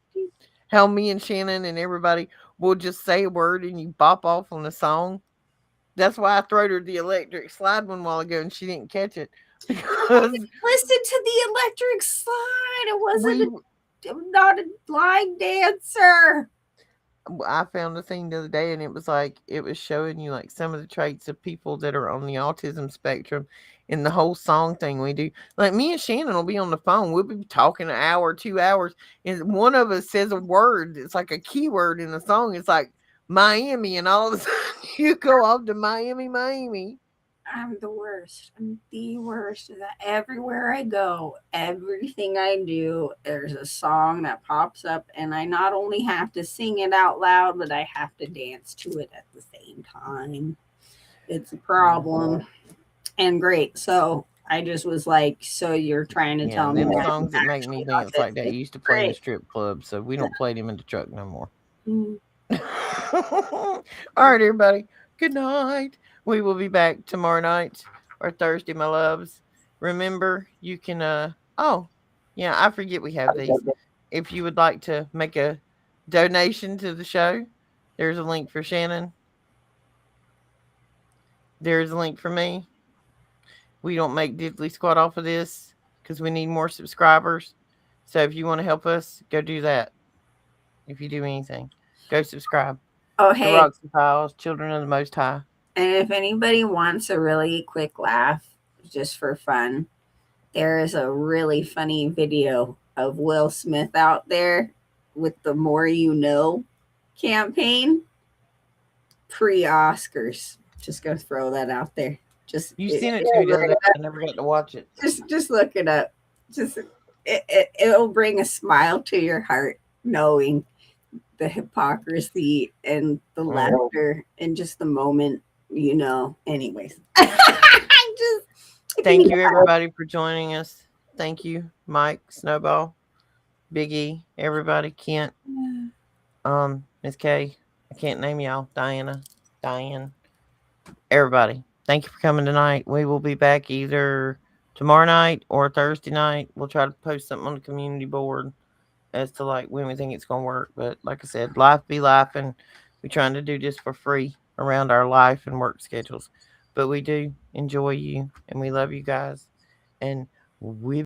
How me and Shannon and everybody will just say a word and you bop off on a song. That's why I throwed her the electric slide one while ago and she didn't catch it. Because Listen to the electric slide. It wasn't not a line dancer. I found the thing the other day and it was showing you like some of the traits of people that are on the autism spectrum in the whole song thing we do. Like me and Shannon will be on the phone. We'll be talking an hour, 2 hours, and one of us says a word. It's like a keyword in the song. It's like Miami, and all of a sudden you go off to Miami, Miami. I'm the worst. I'm the worst. That everywhere I go, everything I do, there's a song that pops up, and I not only have to sing it out loud, but I have to dance to it at the same time. It's a problem. And great. So I just was like, so you're trying to tell me them that songs that make me dance like that used to play in the Great. strip club, so we don't play them in the truck no more. Mm. All right, everybody. Good night. We will be back tomorrow night or Thursday, my loves. Remember, you can I forget we have these. If you would like to make a donation to the show, there's a link for Shannon. There's a link for me. We don't make diddly squat off of this because we need more subscribers. So if you want to help us, go do that. If you do anything, go subscribe. Oh, The hey. Roxy Files, Children of the Most High. And if anybody wants a really quick laugh, just for fun, there is a really funny video of Will Smith out there with the More You Know campaign pre-Oscars. Just gonna throw that out there. You seen it to me the other day. I never got to watch it. Just look it up. It'll bring a smile to your heart knowing the hypocrisy and the laughter and just the moment, anyways. Thank you everybody for joining us. Thank you, Mike, Snowball, Big E, everybody, Kent, Miss K. I can't name y'all. Diane, everybody. Thank you for coming tonight. We will be back either tomorrow night or Thursday night. We'll try to post something on the community board as to like when we think it's gonna work. But like I said, life be life, and we're trying to do this for free around our life and work schedules. But we do enjoy you and we love you guys. And we